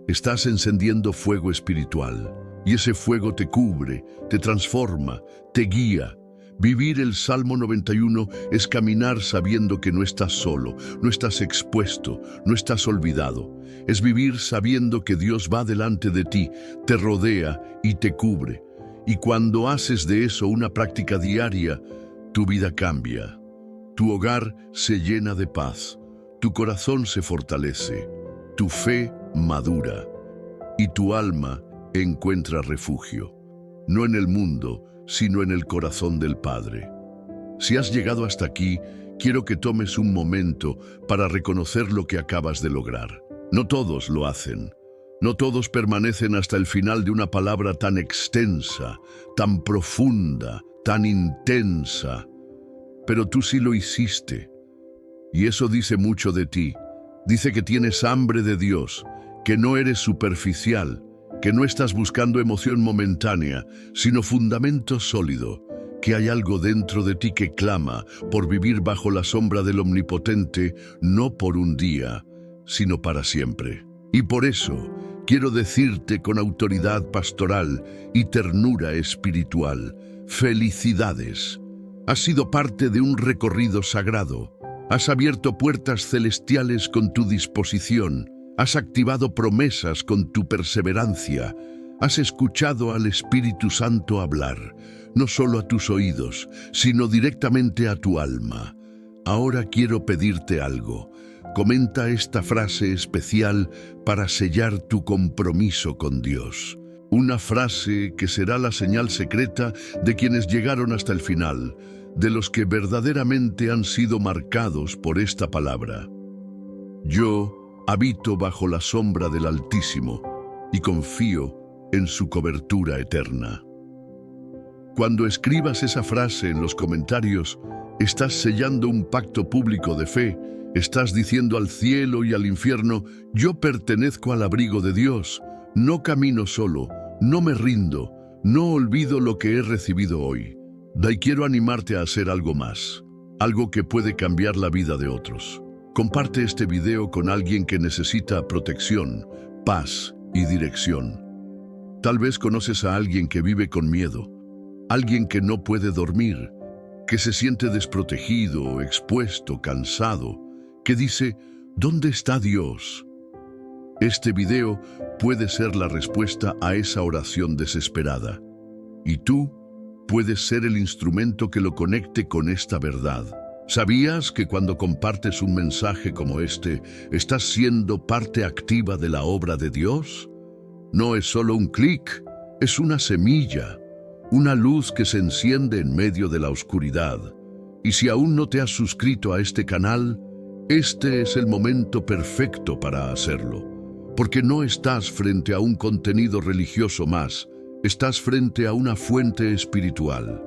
Estás encendiendo fuego espiritual. Y ese fuego te cubre, te transforma, te guía. Vivir el Salmo 91 es caminar sabiendo que no estás solo, no estás expuesto, no estás olvidado. Es vivir sabiendo que Dios va delante de ti, te rodea y te cubre. Y cuando haces de eso una práctica diaria, tu vida cambia. Tu hogar se llena de paz, tu corazón se fortalece, tu fe madura y tu alma encuentra refugio, no en el mundo, sino en el corazón del Padre. Si has llegado hasta aquí, quiero que tomes un momento para reconocer lo que acabas de lograr. No todos lo hacen. No todos permanecen hasta el final de una palabra tan extensa, tan profunda, tan intensa. Pero tú sí lo hiciste. Y eso dice mucho de ti. Dice que tienes hambre de Dios, que no eres superficial, que no estás buscando emoción momentánea, sino fundamento sólido, que hay algo dentro de ti que clama por vivir bajo la sombra del Omnipotente, no por un día, sino para siempre. Y por eso quiero decirte con autoridad pastoral y ternura espiritual, felicidades. Has sido parte de un recorrido sagrado. Has abierto puertas celestiales con tu disposición. Has activado promesas con tu perseverancia. Has escuchado al Espíritu Santo hablar, no solo a tus oídos, sino directamente a tu alma. Ahora quiero pedirte algo. Comenta esta frase especial para sellar tu compromiso con Dios. Una frase que será la señal secreta de quienes llegaron hasta el final, de los que verdaderamente han sido marcados por esta palabra. Yo habito bajo la sombra del Altísimo y confío en su cobertura eterna. Cuando escribas esa frase en los comentarios, estás sellando un pacto público de fe. Estás diciendo al cielo y al infierno: yo pertenezco al abrigo de Dios, no camino solo, no me rindo, no olvido lo que he recibido hoy. Y quiero animarte a hacer algo más, algo que puede cambiar la vida de otros. Comparte este video con alguien que necesita protección, paz y dirección. Tal vez conoces a alguien que vive con miedo, alguien que no puede dormir, que se siente desprotegido, expuesto, cansado, que dice: ¿dónde está Dios? Este video puede ser la respuesta a esa oración desesperada. Y tú puedes ser el instrumento que lo conecte con esta verdad. ¿Sabías que cuando compartes un mensaje como este, estás siendo parte activa de la obra de Dios? No es solo un clic, es una semilla, una luz que se enciende en medio de la oscuridad. Y si aún no te has suscrito a este canal, este es el momento perfecto para hacerlo, porque no estás frente a un contenido religioso más, estás frente a una fuente espiritual.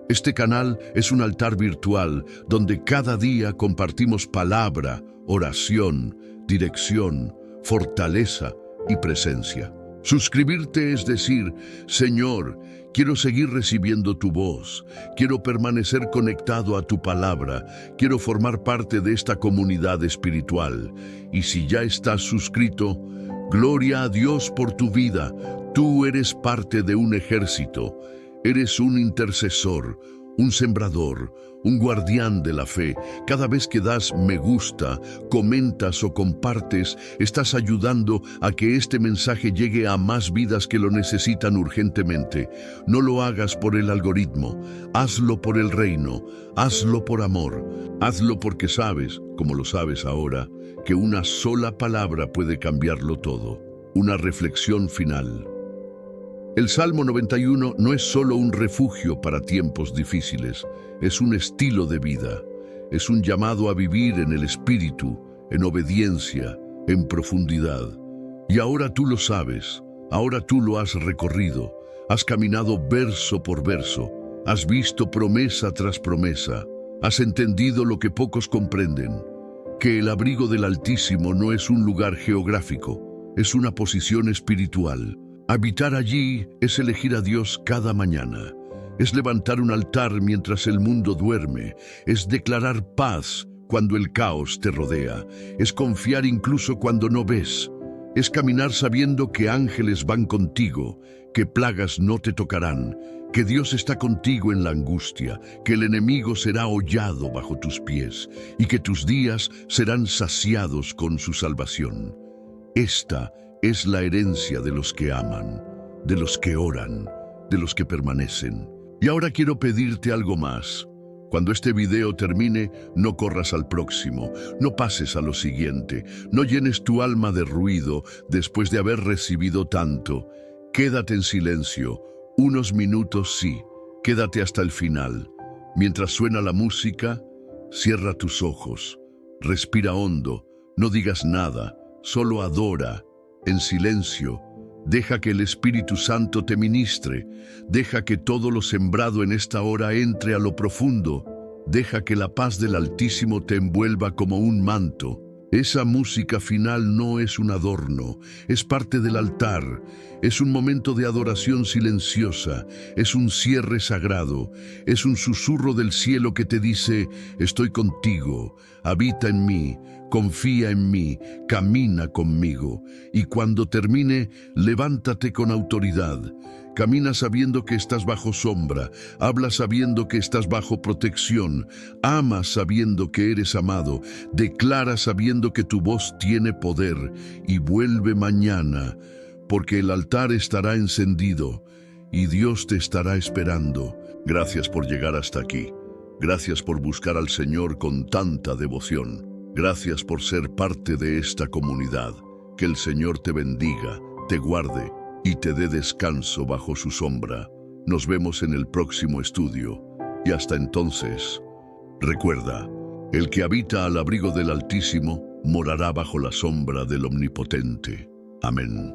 Este canal es un altar virtual donde cada día compartimos palabra, oración, dirección, fortaleza y presencia. Suscribirte es decir: Señor, quiero seguir recibiendo tu voz, quiero permanecer conectado a tu palabra, quiero formar parte de esta comunidad espiritual. Y si ya estás suscrito, gloria a Dios por tu vida. Tú eres parte de un ejército, eres un intercesor, un sembrador, un guardián de la fe. Cada vez que das me gusta, comentas o compartes, estás ayudando a que este mensaje llegue a más vidas que lo necesitan urgentemente. No lo hagas por el algoritmo, hazlo por el reino, hazlo por amor, hazlo porque sabes, como lo sabes ahora, que una sola palabra puede cambiarlo todo. Una reflexión final. El Salmo 91 no es solo un refugio para tiempos difíciles, es un estilo de vida, es un llamado a vivir en el Espíritu, en obediencia, en profundidad. Y ahora tú lo sabes, ahora tú lo has recorrido, has caminado verso por verso, has visto promesa tras promesa, has entendido lo que pocos comprenden, que el abrigo del Altísimo no es un lugar geográfico, es una posición espiritual. Habitar allí es elegir a Dios cada mañana, es levantar un altar mientras el mundo duerme, es declarar paz cuando el caos te rodea, es confiar incluso cuando no ves, es caminar sabiendo que ángeles van contigo, que plagas no te tocarán, que Dios está contigo en la angustia, que el enemigo será hollado bajo tus pies y que tus días serán saciados con su salvación. Esta es la herencia de los que aman, de los que oran, de los que permanecen. Y ahora quiero pedirte algo más. Cuando este video termine, no corras al próximo, no pases a lo siguiente, no llenes tu alma de ruido después de haber recibido tanto. Quédate en silencio, unos minutos sí, quédate hasta el final. Mientras suena la música, cierra tus ojos, respira hondo, no digas nada, solo adora, en silencio. Deja que el Espíritu Santo te ministre, deja que todo lo sembrado en esta hora entre a lo profundo, deja que la paz del Altísimo te envuelva como un manto. Esa música final no es un adorno, es parte del altar, es un momento de adoración silenciosa, es un cierre sagrado, es un susurro del cielo que te dice: estoy contigo, habita en mí, confía en mí, camina conmigo. Y cuando termine, levántate con autoridad. Camina sabiendo que estás bajo sombra, habla sabiendo que estás bajo protección, ama sabiendo que eres amado, declara sabiendo que tu voz tiene poder, y vuelve mañana, porque el altar estará encendido y Dios te estará esperando. Gracias por llegar hasta aquí. Gracias por buscar al Señor con tanta devoción. Gracias por ser parte de esta comunidad. Que el Señor te bendiga, te guarde y te dé descanso bajo su sombra. Nos vemos en el próximo estudio. Y hasta entonces, recuerda, el que habita al abrigo del Altísimo morará bajo la sombra del Omnipotente. Amén.